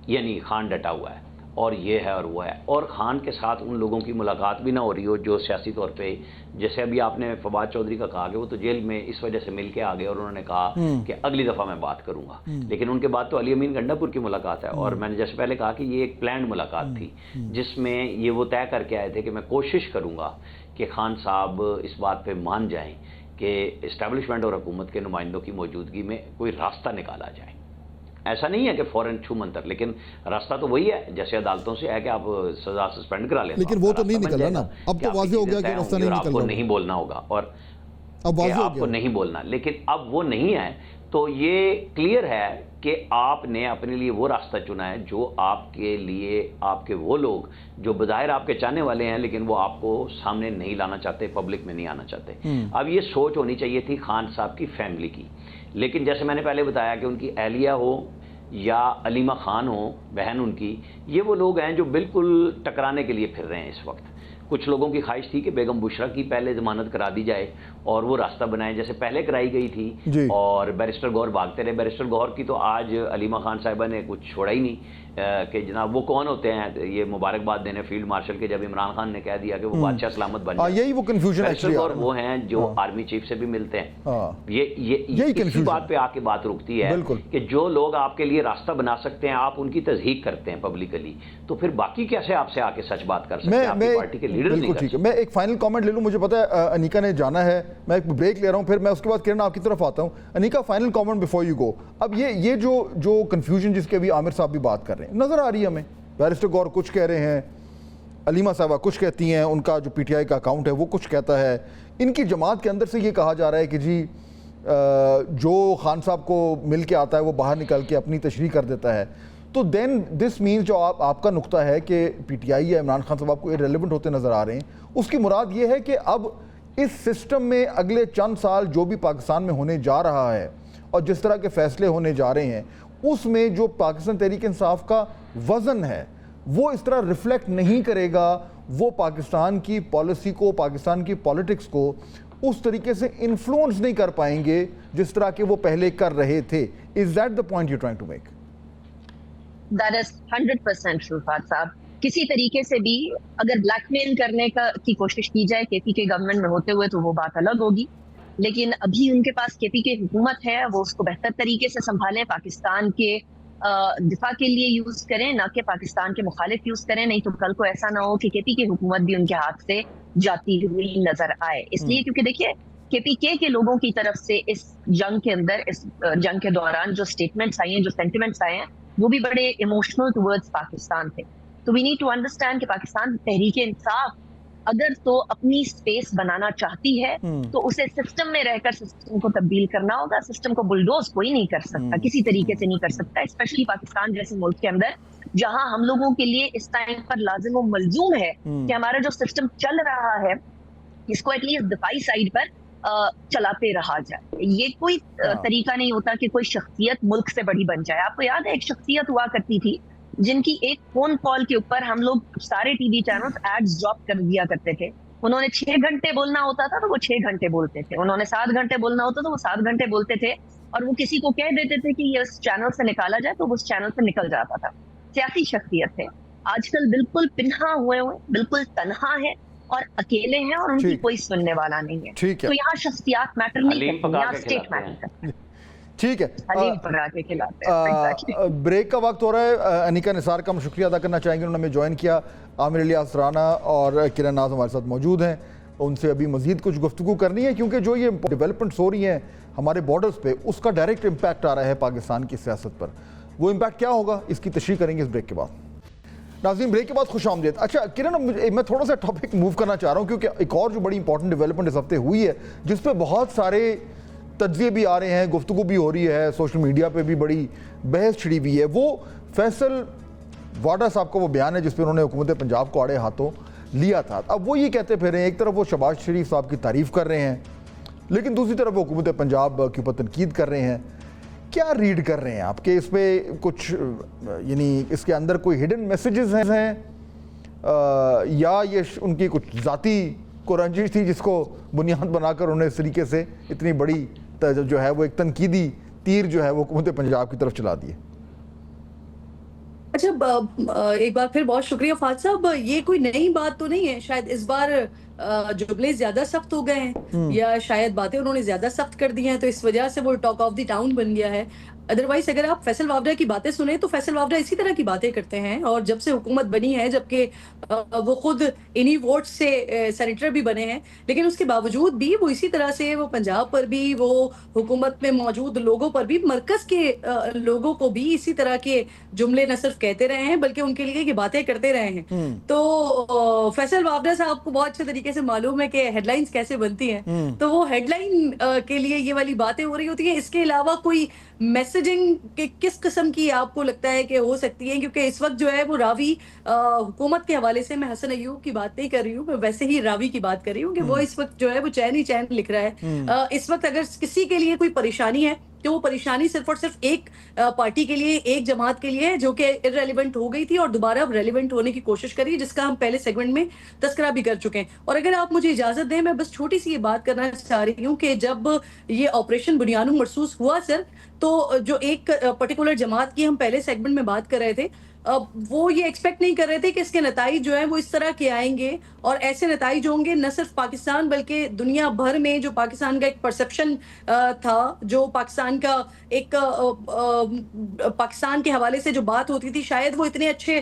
Speaker 3: یعنی خان ڈٹا ہوا ہے اور یہ ہے اور وہ ہے, اور خان کے ساتھ ان لوگوں کی ملاقات بھی نہ ہو رہی ہو جو سیاسی طور پہ, جیسے ابھی آپ نے فواد چودھری کا کہا کہ وہ تو جیل میں اس وجہ سے مل کے آ گئے اور انہوں نے کہا کہ اگلی دفعہ میں بات کروں گا, لیکن ان کے بعد تو علی امین گنڈا پور کی ملاقات ہے, اور میں نے جیسے پہلے کہا کہ یہ ایک پلانڈ ملاقات تھی جس میں یہ وہ طے کر کے آئے تھے کہ میں کوشش کروں گا کہ خان صاحب اس بات پہ مان جائیں کہ اسٹیبلشمنٹ اور حکومت کے نمائندوں کی موجودگی میں کوئی راستہ نکالا جائے. ایسا نہیں ہے کہ فوراً چھو منتر, لیکن راستہ تو وہی ہے جیسے عدالتوں سے ہے کہ آپ سزا سسپینڈ کرا لیں,
Speaker 5: لیکن وہ تو نہیں نکل رہا نا, اب تو واضح ہو گیا کہ راستہ نہیں نکل رہا,
Speaker 3: آپ کو نہیں بولنا ہوگا اور
Speaker 5: اب واضح
Speaker 3: آپ کو نہیں بولنا, لیکن اب وہ نہیں ہے تو یہ کلیئر ہے کہ آپ نے اپنے لیے وہ راستہ چنا ہے جو آپ کے لیے آپ کے وہ لوگ جو بظاہر آپ کے چاہنے والے ہیں لیکن وہ آپ کو سامنے نہیں لانا چاہتے, پبلک میں نہیں آنا چاہتے. اب یہ سوچ ہونی چاہیے تھی خان صاحب کی فیملی کی, لیکن جیسے میں نے پہلے بتایا کہ ان کی اہلیہ ہو یا علیمہ خان ہو بہن ان کی, یہ وہ لوگ ہیں جو بالکل ٹکرانے کے لیے پھر رہے ہیں اس وقت. کچھ لوگوں کی خواہش تھی کہ بیگم بشرا کی پہلے ضمانت کرا دی جائے اور وہ راستہ بنائیں جیسے پہلے کرائی گئی تھی, اور بیرسٹر گوہر بھاگتے رہے. بیرسٹر گوہر کی تو آج علیمہ خان صاحبہ نے کچھ چھوڑا ہی نہیں کہ جناب وہ کون ہوتے ہیں یہ مبارکباد دینے فیلڈ مارشل کے, جب عمران خان نے کہہ دیا کہ وہ بادشاہ سلامت بن جائے.
Speaker 1: یہی وہ کنفیوژن
Speaker 3: بیرسٹر گوہر وہ ہیں جو آرمی چیف سے بھی ملتے ہیں. یہ اسی بات پہ آ کے بات رکتی ہے کہ جو لوگ آپ کے لیے راستہ بنا سکتے ہیں آپ ان کی تصحیق کرتے ہیں پبلکلی, تو پھر باقی کیسے آپ سے آ کے سچ بات کر سکتے ہیں؟ آپ کی پارٹی کے لیڈر نہیں کر سکتے.
Speaker 1: میں ایک فائنل کامنٹ لے لوں, مجھے پتا ہے انیکا نے جانا ہے, میں ایک بریک لے رہا ہوں, پھر میں اس کے بعد کرن آپ کی طرف آتا ہوں. Anika, final comment before you go. اب یہ جو کنفیوژن جس کے ابھی عامر صاحب بھی بات کر رہے ہیں نظر آ رہی ہے ہمیں, بیرسٹر گور کچھ کہہ رہے ہیں, علیمہ صاحبہ کچھ کہتی ہیں, ان کا جو پی ٹی آئی کا اکاؤنٹ ہے وہ کچھ کہتا ہے, ان کی جماعت کے اندر سے یہ کہا جا رہا ہے کہ جی جو خان صاحب کو مل کے آتا ہے وہ باہر نکل کے اپنی تشریح کر دیتا ہے. تو دین دس مینز جو آپ کا نقطہ ہے کہ پی ٹی آئی یا عمران خان صاحب آپ کو irrelevant ہوتے نظر آ رہے ہیں, اس کی مراد یہ ہے کہ اب اس سسٹم میں اگلے چند سال جو بھی پاکستان میں ہونے جا رہا ہے اور جس طرح کے فیصلے ہونے جا رہے ہیں اس میں جو پاکستان تحریک انصاف کا وزن ہے وہ اس طرح ریفلیکٹ نہیں کرے گا, وہ پاکستان کی پالیسی کو, پاکستان کی پولیٹکس کو اس طریقے سے انفلوئنس نہیں کر پائیں گے جس طرح کہ وہ پہلے کر رہے تھے. Is that the point you're trying to make?
Speaker 2: That is 100% true, Fahad صاحب. کسی طریقے سے بھی اگر بلیک میل کرنے کی کوشش کی جائے کے پی کے گورنمنٹ میں ہوتے ہوئے تو وہ بات الگ ہوگی, لیکن ابھی ان کے پاس کے پی کے حکومت ہے, وہ اس کو بہتر طریقے سے سنبھالیں, پاکستان کے دفاع کے لیے یوز کریں نہ کہ پاکستان کے مخالف یوز کریں, نہیں تو کل کو ایسا نہ ہو کہ کے پی کے حکومت بھی ان کے ہاتھ سے جاتی ہوئی نظر آئے. اس لیے کیونکہ دیکھیے کے پی کے لوگوں کی طرف سے اس جنگ کے اندر, اس جنگ کے دوران جو سٹیٹمنٹس آئی ہیں, جو سینٹیمنٹس آئے ہیں, وہ بھی بڑے ایموشنل ٹورڈز پاکستان تھے. تو وی نیڈ ٹو انڈرسٹینڈ کہ پاکستان تحریک انصاف اگر تو اپنی سپیس بنانا چاہتی ہے تو اسے سسٹم میں رہ کر سسٹم کو تبدیل کرنا ہوگا. سسٹم کو بلڈوز کوئی نہیں کر سکتا, کسی طریقے سے نہیں کر سکتا, اسپیشلی پاکستان جیسے ملک کے اندر جہاں ہم لوگوں کے لیے اس ٹائم پر لازم و ملزوم ہے کہ ہمارا جو سسٹم چل رہا ہے اس کو ایٹ لیسٹ دفاعی سائڈ پر چلاتے رہا جائے. یہ کوئی طریقہ نہیں ہوتا کہ کوئی شخصیت ملک سے بڑی بن جائے. آپ کو یاد ہے ایک شخصیت ہوا کرتی تھی جن کی ایک فون کال کے اوپر ہم لوگ سارے T V channels ads drop کر دیا کرتے تھے. انہوں نے 6 گھنٹے بولنا ہوتا تھا تو وہ 6 گھنٹے بولتے تھے, انہوں نے 7 گھنٹے بولنا ہوتا تو وہ 7 گھنٹے بولتے تھے, اور وہ کسی کو کہہ دیتے تھے کہ یہ اس چینل سے نکالا جائے تو وہ اس چینل سے نکل جاتا تھا. سیاسی شخصیت ہے, آج کل بالکل پنہا ہوئے بالکل تنہا ہے اور اکیلے ہیں اور ان کی کوئی سننے والا نہیں ہے. تو یہاں شخصیات میٹر نہیں کرتی, یہاں اسٹیٹ میٹر کرتی ہے.
Speaker 1: ٹھیک ہے, بریک کا وقت ہو رہا ہے. انیکا نثار کا ہم شکریہ ادا کرنا چاہیں گے, انہوں نے ہمیں جوائن کیا. عامر الیاس رانا اور کرن ناز ہمارے ساتھ موجود ہیں, ان سے ابھی مزید کچھ گفتگو کرنی ہے کیونکہ جو یہ ڈیولپمنٹس ہو رہی ہیں ہمارے بارڈرز پہ، اس کا ڈائریکٹ امپیکٹ آ رہا ہے پاکستان کی سیاست پر. وہ امپیکٹ کیا ہوگا اس کی تشریح کریں گے اس بریک کے بعد. ناظرین بریک کے بعد خوش آمدید. اچھا کرن، میں تھوڑا سا ٹاپک موو کرنا چاہ رہا ہوں کیونکہ ایک اور جو بڑی امپورٹنٹ ڈیولپمنٹ اس ہفتے ہوئی ہے جس پہ بہت سارے تجزیے بھی آ رہے ہیں، گفتگو بھی ہو رہی ہے، سوشل میڈیا پہ بھی بڑی بحث چھڑی ہوئی ہے، وہ فیصل واڈا صاحب کا وہ بیان ہے جس پہ انہوں نے حکومت پنجاب کو آڑے ہاتھوں لیا تھا. اب وہ یہ کہتے پھر رہے ہیں، ایک طرف وہ شہباز شریف صاحب کی تعریف کر رہے ہیں لیکن دوسری طرف وہ حکومت پنجاب کے اوپر تنقید کر رہے ہیں. کیا ریڈ کر رہے ہیں آپ کہ اس پہ کچھ یعنی اس کے اندر کوئی ہڈن میسیجز ہیں یا یہ ان کی کچھ ذاتی کو رنجش تھی جس کو بنیاد بنا کر انہیں اس طریقے سے اتنی بڑی جو ہے وہ ایک تنقیدی تیر جو ہے وہ حکومت پنجاب کی طرف چلا دیے؟
Speaker 4: اچھا، ایک بار پھر بہت شکریہ فہد صاحب. یہ کوئی نئی بات تو نہیں ہے، شاید اس بار جملے زیادہ سخت ہو گئے ہیں یا شاید باتیں انہوں نے زیادہ سخت کر دی ہیں تو اس وجہ سے وہ ٹاک آف دی ٹاؤن بن گیا ہے. ادروائز اگر آپ فیصل وابڈا کی باتیں سنیں تو فیصل وابڈا اسی طرح کی باتیں کرتے ہیں، اور جب سے حکومت بنی ہے، جبکہ وہ خود انہی ووٹ سے سینیٹر بھی بنے ہیں، لیکن اس کے باوجود بھی وہ اسی طرح سے وہ پنجاب پر بھی، وہ حکومت میں موجود لوگوں پر بھی، مرکز کے لوگوں کو بھی اسی طرح کے جملے نہ صرف کہتے رہے ہیں بلکہ ان کے لیے یہ باتیں کرتے رہے ہیں. تو فیصل وابڈا صاحب کو بہت اچھے طریقے سے معلوم ہے کہ ہیڈ لائنز کیسے بنتی ہیں، تو وہ ہیڈ لائن کے لیے یہ والی باتیں ہو رہی ہوتی ہیں. اس کے علاوہ کوئی میسیجنگ کس قسم کی آپ کو لگتا ہے کہ ہو سکتی ہے؟ کیونکہ اس وقت جو ہے وہ راوی حکومت کے حوالے سے، میں حسن ایوب کی بات نہیں کر رہی ہوں، میں ویسے ہی راوی کی بات کر رہی ہوں کہ وہ اس وقت جو ہے وہ چین ہی چین لکھ رہا ہے. اس وقت اگر کسی کے لیے کوئی پریشانی ہے تو وہ پریشانی صرف اور صرف ایک پارٹی کے لیے، ایک جماعت کے لیے جو کہ ارریلیونٹ ہو گئی تھی اور دوبارہ اب ریلیونٹ ہونے کی کوشش کری، جس کا ہم پہلے سیگمنٹ میں تذکرہ بھی کر چکے ہیں. اور اگر آپ مجھے اجازت دیں، میں بس چھوٹی سی یہ بات کرنا چاہ رہی ہوں کہ جب یہ آپریشن بنیان مرصوص ہوا سر، تو جو ایک پرٹیکولر جماعت کی ہم پہلے سیگمنٹ میں بات کر رہے تھے، وہ یہ ایکسپیکٹ نہیں کر رہے تھے کہ اس کے نتائج جو ہیں وہ اس طرح کے آئیں گے، اور ایسے نتائج ہوں گے نہ صرف پاکستان بلکہ دنیا بھر میں. جو پاکستان کا ایک پرسپشن تھا، جو پاکستان کا ایک پاکستان کے حوالے سے جو بات ہوتی تھی، شاید وہ اتنے اچھے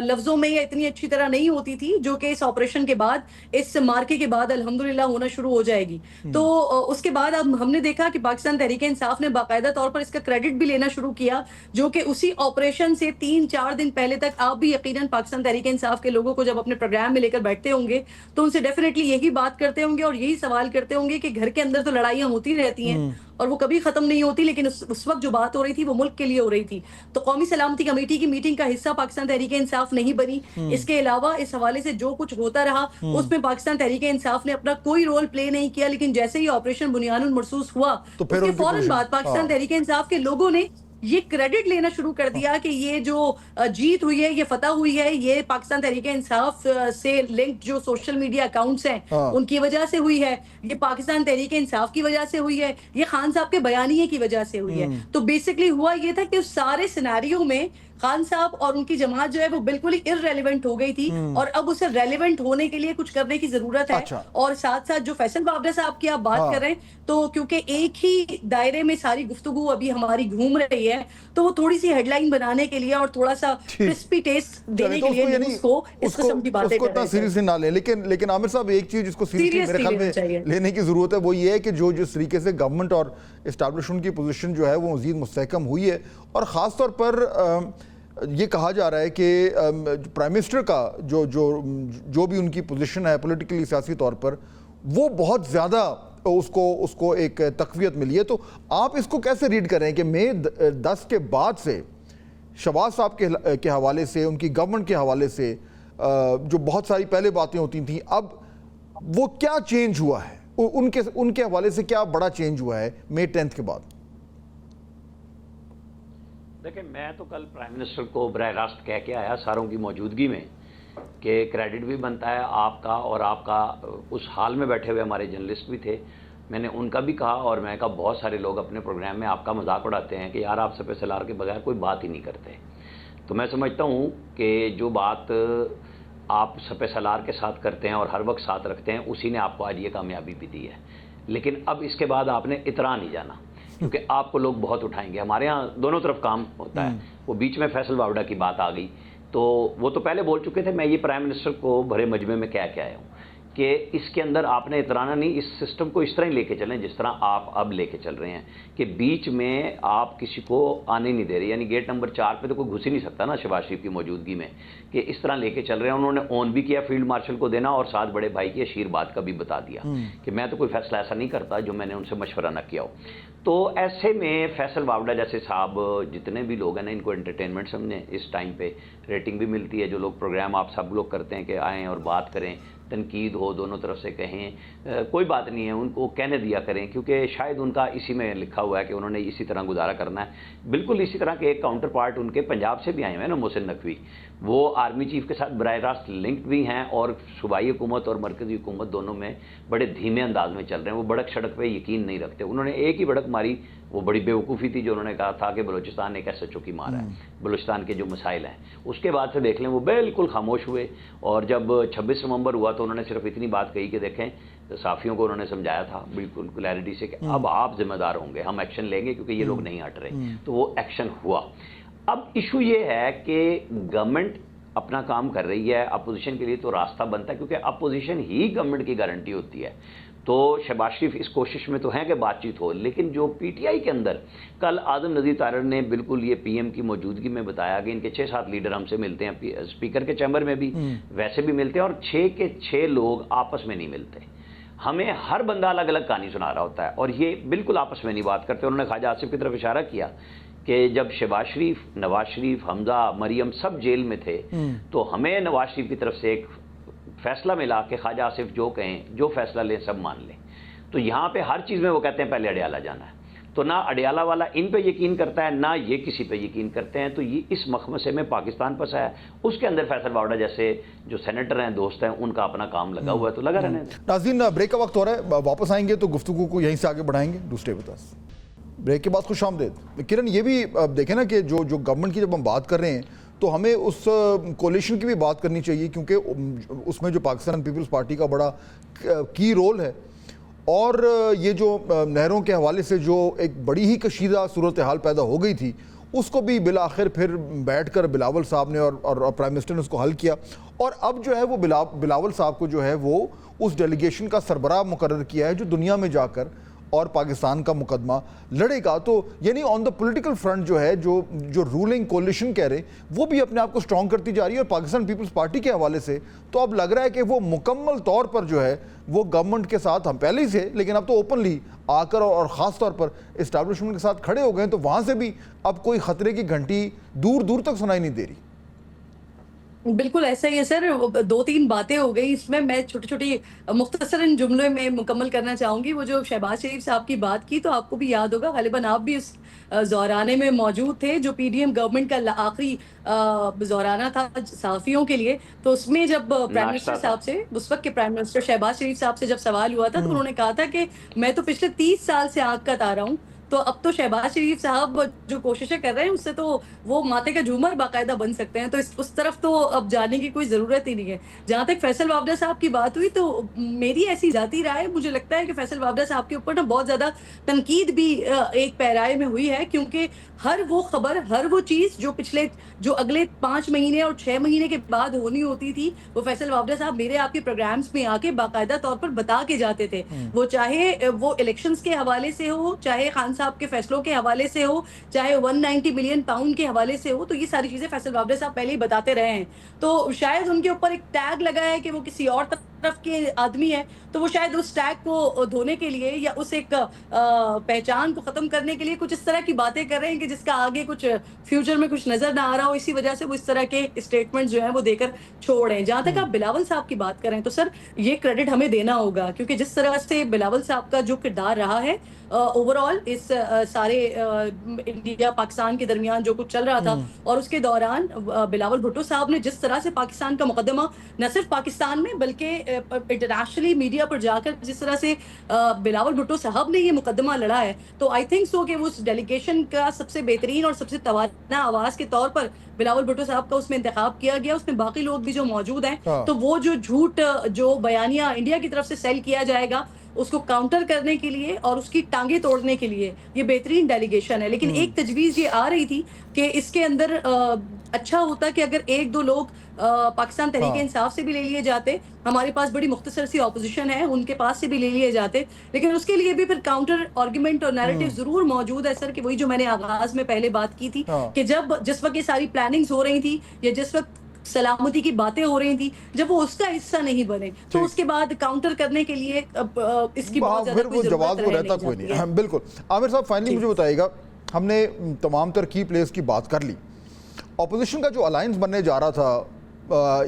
Speaker 4: لفظوں میں یا اتنی اچھی طرح نہیں ہوتی تھی جو کہ اس آپریشن کے بعد، اس مارکے کے بعد الحمدللہ ہونا شروع ہو جائے گی. تو اس کے بعد اب ہم نے دیکھا کہ پاکستان تحریک انصاف نے باقاعدہ طور پر اس کا کریڈٹ بھی لینا شروع کیا، جو کہ اسی آپریشن سے 3-4 دن پہلے تک آپ بھی یقیناً پاکستان تحریک انصاف کے لوگوں کو جب اپنے پروگرام میں لے کر بیٹھتے ہوں گے تو ان سے ڈیفینیٹلی یہی بات کرتے ہوں گے اور یہی سوال کرتے ہوں گے کہ گھر کے اندر تو لڑائیاں ہوتی رہتی ہیں اور وہ کبھی ختم نہیں ہوتی، لیکن اس وقت جو بات ہو رہی تھی وہ ملک کے لیے ہو رہی تھی. تو قومی سلامتی کمیٹی کی میٹنگ کا حصہ پاکستان تحریک انصاف نہیں بنی. اس کے علاوہ اس حوالے سے جو کچھ ہوتا رہا اس میں پاکستان تحریک انصاف نے اپنا کوئی رول پلے نہیں کیا. لیکن جیسے ہی آپریشن بنیان مرصوص ہوا اس کے فوراً بعد پاکستان تحریک انصاف کے لوگوں نے یہ کریڈٹ لینا شروع کر دیا کہ یہ جو جیت ہوئی ہے، یہ فتح ہوئی ہے، یہ پاکستان تحریک انصاف سے لنکڈ جو سوشل میڈیا اکاؤنٹس ہیں ان کی وجہ سے ہوئی ہے، یہ پاکستان تحریک انصاف کی وجہ سے ہوئی ہے، یہ خان صاحب کے بیانیے کی وجہ سے ہوئی ہے. تو بیسکلی ہوا یہ تھا کہ اس سارے سیناریو میں خان صاحب اور ان کی جماعت جو ہے وہ بالکل ہی ارریلیونٹ ہو گئی تھی، اور اب اسے ریلیونٹ ہونے کے لیے کچھ کرنے کی ضرورت ہے. اور ساتھ ساتھ جو فیصل وابڈا صاحب کی آپ بات کر رہے ہیں، تو کیونکہ ایک ہی دائرے میں ساری گفتگو ابھی ہماری گھوم رہی ہے، تو وہ تھوڑی سی ہیڈ لائن بنانے کے لیے اور تھوڑا سا کرسپی ٹیسٹ دینے کے لیے نیوز کو اس قسم کی باتیں کر رہے ہیں.
Speaker 1: سیریس نہ لیں، لیکن عامر صاحب ایک چیز جس کو سیریس میرے خیال میں لینے کی ضرورت ہے وہ یہ ہے کہ جو جس طریقے سے گورنمنٹ اور اسٹیبلشمنٹ کی پوزیشن جو ہے وہ مزید مستحکم ہوئی ہے، اور خاص طور پر یہ کہا جا رہا ہے کہ پرائم منسٹر کا جو بھی ان کی پوزیشن ہے پولیٹیکلی، سیاسی طور پر، وہ بہت زیادہ اس کو ایک تقویت ملی ہے. تو آپ اس کو کیسے ریڈ کر رہے ہیں کہ مئی 10 کے بعد سے شہباز صاحب کے حوالے سے، ان کی گورنمنٹ کے حوالے سے جو بہت ساری پہلے باتیں ہوتی تھیں، اب وہ کیا چینج ہوا ہے ان کے حوالے سے؟ کیا بڑا چینج ہوا ہے مئی 10 کے بعد؟
Speaker 3: دیکھیں، میں تو کل پرائم منسٹر کو براہ راست کہہ کے آیا ساروں کی موجودگی میں کہ کریڈٹ بھی بنتا ہے آپ کا، اور آپ کا اس حال میں بیٹھے ہوئے ہمارے جرنلسٹ بھی تھے، میں نے ان کا بھی کہا، اور میں کہا بہت سارے لوگ اپنے پروگرام میں آپ کا مذاق اڑاتے ہیں کہ یار آپ سپہ سالار کے بغیر کوئی بات ہی نہیں کرتے. تو میں سمجھتا ہوں کہ جو بات آپ سپہ سالار کے ساتھ کرتے ہیں اور ہر وقت ساتھ رکھتے ہیں، اسی نے آپ کو آج یہ کامیابی بھی دی ہے. لیکن اب اس کے بعد آپ نے اترا نہیں جانا، کیونکہ آپ کو لوگ بہت اٹھائیں گے. ہمارے ہاں دونوں طرف کام ہوتا ہے. وہ بیچ میں فیصل وابڈا کی بات آ گئی، تو وہ تو پہلے بول چکے تھے. میں یہ پرائم منسٹر کو بڑے مجمع میں کہہ کے آیا ہوں کہ اس کے اندر آپ نے اترانا نہیں, اس سسٹم کو اس طرح ہی لے کے چلیں جس طرح آپ اب لے کے چل رہے ہیں, کہ بیچ میں آپ کسی کو آنے نہیں دے رہے, یعنی گیٹ نمبر 4 پہ تو کوئی گھس ہی نہیں سکتا نا شہباز شریف کی موجودگی میں, کہ اس طرح لے کے چل رہے ہیں. انہوں نے اون بھی کیا فیلڈ مارشل کو دینا, اور ساتھ بڑے بھائی کی اشیر بات کا بھی بتا دیا کہ میں تو کوئی فیصلہ ایسا نہیں کرتا جو میں نے ان سے مشورہ نہ کیا ہو. تو ایسے میں فیصل واوڈا جیسے صاحب, جتنے بھی لوگ ہیں نا, ان کو انٹرٹینمنٹ سمجھیں, اس ٹائم پہ ریٹنگ بھی ملتی ہے, جو لوگ پروگرام آپ سب لوگ کرتے ہیں کہ آئیں اور بات کریں, تنقید ہو دونوں طرف سے کہیں, کوئی بات نہیں ہے, ان کو کہنے دیا کریں, کیونکہ شاید ان کا اسی میں لکھا ہوا ہے کہ انہوں نے اسی طرح گزارا کرنا ہے. بالکل اسی طرح کے ایک کاؤنٹر پارٹ ان کے پنجاب سے بھی آئے ہوئے ہیں نا, محسن نقوی, وہ آرمی چیف کے ساتھ براہ راست لنکڈ بھی ہیں, اور صوبائی حکومت اور مرکزی حکومت دونوں میں بڑے دھیمے انداز میں چل رہے ہیں. وہ بڑک شڑک پہ یقین نہیں رکھتے. انہوں نے ایک ہی بڑک ماری, وہ بڑی بیوقوفی تھی, جو انہوں نے کہا تھا کہ بلوچستان ایک ایسا چوکی مارا ہے, بلوچستان کے جو مسائل ہیں. اس کے بعد سے دیکھ لیں وہ بالکل خاموش ہوئے, اور جب 26 نومبر ہوا تو انہوں نے صرف اتنی بات کہی کہ دیکھیں صحافیوں کو انہوں نے سمجھایا تھا بالکل کلیئرٹی سے کہ اب آپ ذمہ دار ہوں گے, ہم ایکشن لیں گے کیونکہ یہ لوگ نہیں ہٹ رہے. تو وہ ایکشن ہوا. اب ایشو یہ ہے کہ گورنمنٹ اپنا کام کر رہی ہے, اپوزیشن کے لیے تو راستہ بنتا ہے, کیونکہ اپوزیشن ہی گورنمنٹ کی گارنٹی ہوتی ہے. تو شہباز شریف اس کوشش میں تو ہیں کہ بات چیت ہو, لیکن جو پی ٹی آئی کے اندر کل اعظم نذیر طاہر نے بالکل یہ پی ایم کی موجودگی میں بتایا کہ ان کے 6-7 لیڈر ہم سے ملتے ہیں, اسپیکر کے چیمبر میں بھی ویسے بھی ملتے ہیں, اور 6 کے 6 لوگ آپس میں نہیں ملتے. ہمیں ہر بندہ الگ الگ کہانی سنا رہا ہوتا ہے, اور یہ بالکل آپس میں نہیں بات کرتے. انہوں نے خواجہ آصف کی طرف اشارہ کیا کہ جب شہباز شریف, نواز شریف, حمزہ, مریم سب جیل میں تھے, تو ہمیں نواز شریف کی طرف سے ایک فیصلہ ملا کہ خواجہ آصف جو کہیں, جو فیصلہ لیں سب مان لیں. تو یہاں پہ ہر چیز میں وہ کہتے ہیں پہلے اڈیالہ جانا ہے. تو نہ اڈیالہ والا ان پہ یقین کرتا ہے, نہ یہ کسی پہ یقین کرتے ہیں. تو یہ اس مخمسے میں پاکستان پھنسا ہے. اس کے اندر فیصل واوڈا جیسے جو سینیٹر ہیں, دوست ہیں, ان کا اپنا کام لگا ہوا ہے, تو لگا رہنے دیں.
Speaker 1: ناظرین, بریک کا وقت ہو رہا ہے, واپس آئیں گے تو گفتگو کو یہیں سے آگے بڑھائیں گے. دوسرے بتاس بریک کے بعد خوش آمدید. کرن, یہ بھی دیکھیں نا کہ جو گورنمنٹ کی جب ہم بات کر رہے ہیں تو ہمیں اس کولیشن کی بھی بات کرنی چاہیے, کیونکہ اس میں جو پاکستان پیپلز پارٹی کا بڑا کی رول ہے, اور یہ جو نہروں کے حوالے سے جو ایک بڑی ہی کشیدہ صورتحال پیدا ہو گئی تھی, اس کو بھی بالآخر پھر بیٹھ کر بلاول صاحب نے اور پرائم منسٹر نے اس کو حل کیا, اور اب جو ہے وہ بلاول صاحب کو جو ہے وہ اس ڈیلیگیشن کا سربراہ مقرر کیا ہے جو دنیا میں جا کر اور پاکستان کا مقدمہ لڑے گا. تو یعنی آن دا پولیٹیکل فرنٹ جو ہے جو رولنگ کولیشن کہہ رہے وہ بھی اپنے آپ کو سٹرونگ کرتی جا رہی ہے, اور پاکستان پیپلز پارٹی کے حوالے سے تو اب لگ رہا ہے کہ وہ مکمل طور پر جو ہے وہ گورنمنٹ کے ساتھ, ہم پہلے ہی سے لیکن اب تو اوپنلی آ کر اور خاص طور پر اسٹیبلشمنٹ کے ساتھ کھڑے ہو گئے, تو وہاں سے بھی اب کوئی خطرے کی گھنٹی دور دور تک سنائی نہیں دے رہی.
Speaker 4: بالکل ایسا ہی ہے سر. 2-3 باتیں ہو گئی اس میں چھوٹی چھوٹی مختصراً جملے میں مکمل کرنا چاہوں گی. وہ جو شہباز شریف صاحب کی بات کی, تو آپ کو بھی یاد ہوگا, غالباً آپ بھی اس زورانے میں موجود تھے جو پی ڈی ایم گورنمنٹ کا آخری زورانہ تھا صحافیوں کے لیے. تو اس میں جب پرائم منسٹر صاحب سے, اس وقت کے پرائم منسٹر شہباز شریف صاحب سے جب سوال ہوا تھا, تو انہوں نے کہا تھا کہ میں تو پچھلے 30 سال سے آنکھ کاٹ رہا ہوں, تو اب تو شہباز شریف صاحب جو کوششیں کر رہے ہیں اس سے تو وہ ماتے کا جھومر باقاعدہ بن سکتے ہیں, تو اس طرف تو اب جانے کی کوئی ضرورت ہی نہیں ہے. جہاں تک فیصل واوڈا صاحب کی بات ہوئی, تو میری ایسی ذاتی رائے, مجھے لگتا ہے کہ فیصل واوڈا صاحب کے اوپر نا بہت زیادہ تنقید بھی ایک پیرائے میں ہوئی ہے, کیونکہ ہر وہ خبر, ہر وہ چیز جو اگلے 5 مہینے اور 6 مہینے کے بعد ہونی ہوتی تھی, وہ فیصل واوڈا صاحب میرے آپ کے پروگرامز میں آ کے باقاعدہ طور پر بتا کے جاتے تھے. وہ چاہے وہ الیکشنز کے حوالے سے ہو, چاہے خان صاحب کے فیصلوں کے حوالے سے ہو, چاہے 190 ملین پاؤنڈ کے حوالے سے ہو, تو یہ ساری چیزیں فیصل واوڈا صاحب پہلے ہی بتاتے رہے ہیں. تو شاید ان کے اوپر ایک ٹیگ لگا ہے کہ وہ کسی اور طرف کے آدمی ہے, تو وہ شاید اس ٹیگ کو دھونے کے لیے یا اس ایک پہچان کو ختم کرنے کے لیے کچھ اس طرح کی باتیں کر رہے ہیں کہ جس کا آگے کچھ فیوچر میں کچھ نظر نہ آ رہا ہو, اسی وجہ سے وہ اس طرح کے اسٹیٹمنٹ جو ہیں وہ دے کر چھوڑ رہے ہیں. جہاں تک آپ بلاول صاحب کی بات کریں, تو سر یہ کریڈٹ ہمیں دینا ہوگا, کیونکہ جس طرح سے بلاول صاحب کا جو کردار رہا ہے اوور آل اس سارے انڈیا پاکستان کے درمیان جو کچھ چل رہا تھا, اور اس کے دوران بلاول بھٹو صاحب نے جس طرح سے پاکستان کا مقدمہ نہ صرف پاکستان میں بلکہ انٹرنیشنلی میڈیا پر جا کر جس طرح سے بلاول بھٹو صاحب نے یہ مقدمہ لڑا ہے, تو آئی تھنک سو کہ اس ڈیلیگیشن کا سب سے بہترین اور سب سے توانا آواز کے طور پر بلاول بھٹو صاحب کا اس میں انتخاب کیا گیا. اس میں باقی لوگ بھی جو موجود ہیں, تو وہ جو جھوٹ جو بیانیہ انڈیا کی طرف سے سیل کیا جائے گا اس کو کاؤنٹر کرنے کے لیے اور اس کی ٹانگیں توڑنے کے لیے یہ بہترین ڈیلیگیشن ہے. لیکن ایک تجویز یہ آ رہی تھی کہ اس کے اندر اچھا ہوتا کہ اگر ایک دو لوگ پاکستان تحریک انصاف سے بھی لے لیے جاتے. ہمارے پاس بڑی مختصر سی اپوزیشن ہے, ان کے پاس سے بھی لے لیے جاتے, لیکن اس کے لیے بھی پھر کاؤنٹر آرگومنٹ اور نیریٹو ضرور موجود ہے سر, کہ وہی جو میں نے آغاز میں پہلے بات کی تھی کہ جس وقت یہ ساری پلاننگز ہو رہی تھی یا جس وقت سلامتی کی باتیں ہو رہی تھی, جب وہ اس کا حصہ نہیں بنے تو اس کے بعد کاؤنٹر کرنے کے لیے اس کی بہت زیادہ کوئی ضرورت
Speaker 1: رہتا کوئی نہیں. بالکل. عامر صاحب فائنلی مجھے بتائیے گا, ہم نے تمام تر کی پلیس کی بات کر لی, اپوزیشن کا جو الائنس بننے جا رہا تھا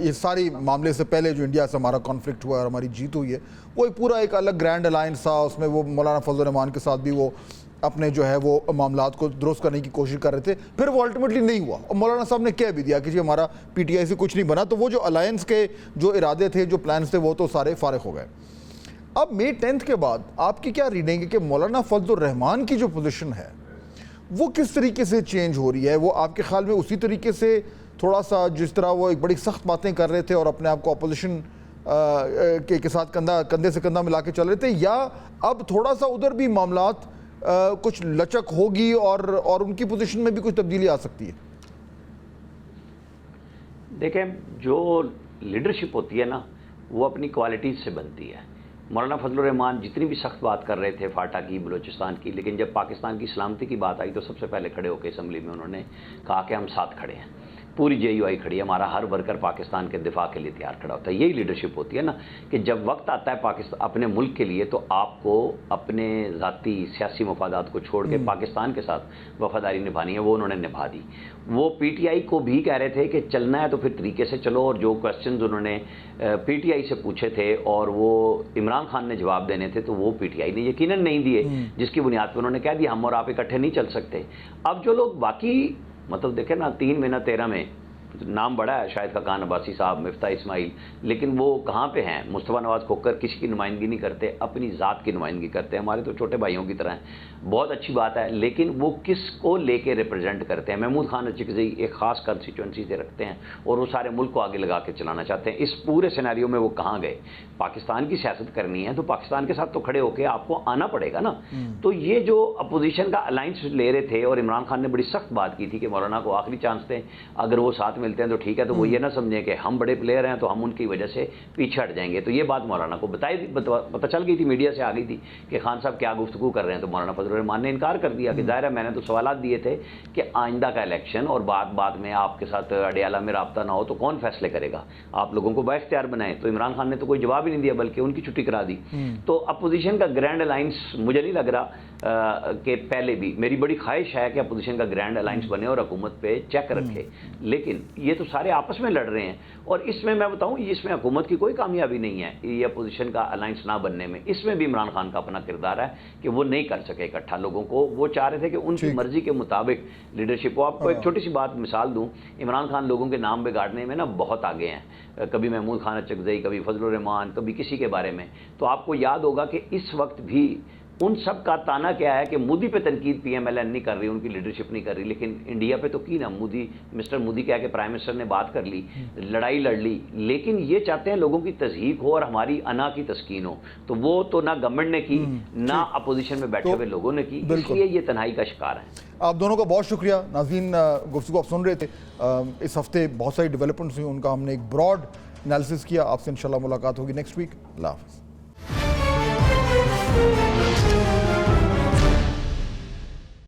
Speaker 1: یہ ساری معاملے سے پہلے جو انڈیا سے ہمارا کانفلکٹ ہوا اور ہماری جیت ہوئی ہے, وہ ایک پورا ایک الگ گرینڈ الائنس تھا. اس میں وہ مولانا فضل الرحمان کے ساتھ بھی وہ اپنے جو ہے وہ معاملات کو درست کرنے کی کوشش کر رہے تھے, پھر وہ الٹیمیٹلی نہیں ہوا, اور مولانا صاحب نے کہہ بھی دیا کہ جی ہمارا پی ٹی آئی سے کچھ نہیں بنا. تو وہ جو الائنس کے جو ارادے تھے, جو پلانس تھے, وہ تو سارے فارغ ہو گئے. اب مئی 10 کے بعد آپ کی کیا ریڈنگ ہے کہ مولانا فضل الرحمان کی جو پوزیشن ہے وہ کس طریقے سے چینج ہو رہی ہے؟ وہ آپ کے خیال میں اسی طریقے سے تھوڑا سا جس طرح وہ ایک بڑی سخت باتیں کر رہے تھے اور اپنے آپ کو اپوزیشن کے ساتھ کندھے سے کندھا ملا کے چل رہے تھے, یا اب تھوڑا سا ادھر بھی معاملات کچھ لچک ہوگی اور ان کی پوزیشن میں بھی کچھ تبدیلی آ سکتی ہے؟
Speaker 3: دیکھیں, جو لیڈرشپ ہوتی ہے نا وہ اپنی کوالٹیز سے بنتی ہے. مولانا فضل الرحمان جتنی بھی سخت بات کر رہے تھے فاٹا کی, بلوچستان کی, لیکن جب پاکستان کی سلامتی کی بات آئی تو سب سے پہلے کھڑے ہو کے اسمبلی میں انہوں نے کہا کہ ہم ساتھ کھڑے ہیں, پوری جے یو آئی کھڑی ہے, ہمارا ہر ورکر پاکستان کے دفاع کے لیے تیار کھڑا ہوتا ہے. یہی لیڈرشپ ہوتی ہے نا, کہ جب وقت آتا ہے پاکستان اپنے ملک کے لیے تو آپ کو اپنے ذاتی سیاسی مفادات کو چھوڑ کے پاکستان کے ساتھ وفاداری نبھانی ہے. وہ انہوں نے نبھا دی. وہ پی ٹی آئی کو بھی کہہ رہے تھے کہ چلنا ہے تو پھر طریقے سے چلو, اور جو کویسچنز انہوں نے پی ٹی آئی سے پوچھے تھے اور وہ عمران خان نے جواب دینے تھے تو وہ پی ٹی آئی نے یقیناً نہیں دیے, جس کی بنیاد پہ انہوں نے کہہ دیا ہم اور آپ اکٹھے نہیں چل سکتے. اب جو لوگ باقی مطلب دیکھیں نا, 3 مہینہ 13 میں نام بڑا ہے شاہد خاقان عباسی صاحب, مفتاح اسماعیل, لیکن وہ کہاں پہ ہیں؟ مصطفیٰ نواز کھوکر کسی کی نمائندگی نہیں کرتے, اپنی ذات کی نمائندگی کرتے ہیں. ہمارے تو چھوٹے بھائیوں کی طرح ہیں, بہت اچھی بات ہے, لیکن وہ کس کو لے کے ریپرزینٹ کرتے ہیں؟ محمود خان اچکزئی ایک خاص کنسٹیچوئنسی سے رکھتے ہیں اور وہ سارے ملک کو آگے لگا کے چلانا چاہتے ہیں. اس پورے سینیریو میں وہ کہاں گئے؟ پاکستان کی سیاست کرنی ہے تو پاکستان کے ساتھ تو کھڑے ہو کے آپ کو آنا پڑے گا نا. تو یہ جو اپوزیشن کا الائنس لے رہے تھے, اور عمران خان نے بڑی سخت بات کی تھی کہ مولانا کو آخری چانس دیں, اگر وہ ساتھ ملتے ہیں تو ٹھیک ہے, تو وہ یہ نہ سمجھیں کہ ہم بڑے پلیئر ہیں تو ہم ان کی وجہ سے پیچھے ہٹ جائیں گے. تو یہ بات مولانا کو پتہ چل گئی تھی, میڈیا سے آ گئی تھی کہ خان صاحب کیا گفتگو کر رہے ہیں. تو مولانا فضل الرحمان نے انکار کر دیا کہ ظاہر ہے میں نے تو سوالات دیے تھے کہ آئندہ کا الیکشن اور بعد میں آپ کے ساتھ اڈیالہ میں رابطہ نہ ہو تو کون فیصلے کرے گا, آپ لوگوں کو بااختیار بنائیں. تو عمران خان نے تو کوئی جواب ہی نہیں دیا بلکہ ان کی چھٹی کرا دی. تو اپوزیشن کا گرینڈ الائنس مجھے نہیں لگ رہا کہ پہلے بھی, میری بڑی خواہش ہے کہ اپوزیشن کا گرینڈ الائنس بنے اور حکومت پہ چیک رکھے, لیکن یہ تو سارے آپس میں لڑ رہے ہیں. اور اس میں بتاؤں, اس میں حکومت کی کوئی کامیابی نہیں ہے یہ اپوزیشن کا الائنس نہ بننے میں. اس میں بھی عمران خان کا اپنا کردار ہے کہ وہ نہیں کر سکے اکٹھا لوگوں کو. وہ چاہ رہے تھے کہ ان کی مرضی کے مطابق لیڈرشپ ہو. آپ کو ایک چھوٹی سی بات مثال دوں, عمران خان لوگوں کے نام بگاڑنے میں نا بہت آگے ہیں, کبھی محمود خان اچکزئی, کبھی فضل الرحمان, کبھی کسی کے بارے میں. تو آپ کو یاد ہوگا کہ اس وقت بھی ان سب کا تانا کیا ہے کہ مودی پہ تنقید پی ایم ایل این نہیں کر رہی, ان کی لیڈرشپ نہیں کر رہی, لیکن انڈیا پہ تو کی نا مودی, مسٹر مودی کہہ کے پرائم منسٹر نے بات کر لی, لڑائی لڑ لی. لیکن یہ چاہتے ہیں لوگوں کی تضحیق ہو اور ہماری انا کی تسکین ہو. تو وہ تو نہ گورنمنٹ نے کی نہ اپوزیشن میں بیٹھے ہوئے لوگوں نے کی, اس لیے یہ تنہائی کا شکار ہیں.
Speaker 1: آپ دونوں کا بہت شکریہ. ناظرین, گفتگو آپ سن رہے تھے, اس ہفتے بہت ساری ڈیولپمنٹس ہوئی, ان کا ہم نے ایک براڈ انالیسس کیا. آپ سے انشاءاللہ ملاقات ہوگی نیکسٹ ویک. اللہ حافظ.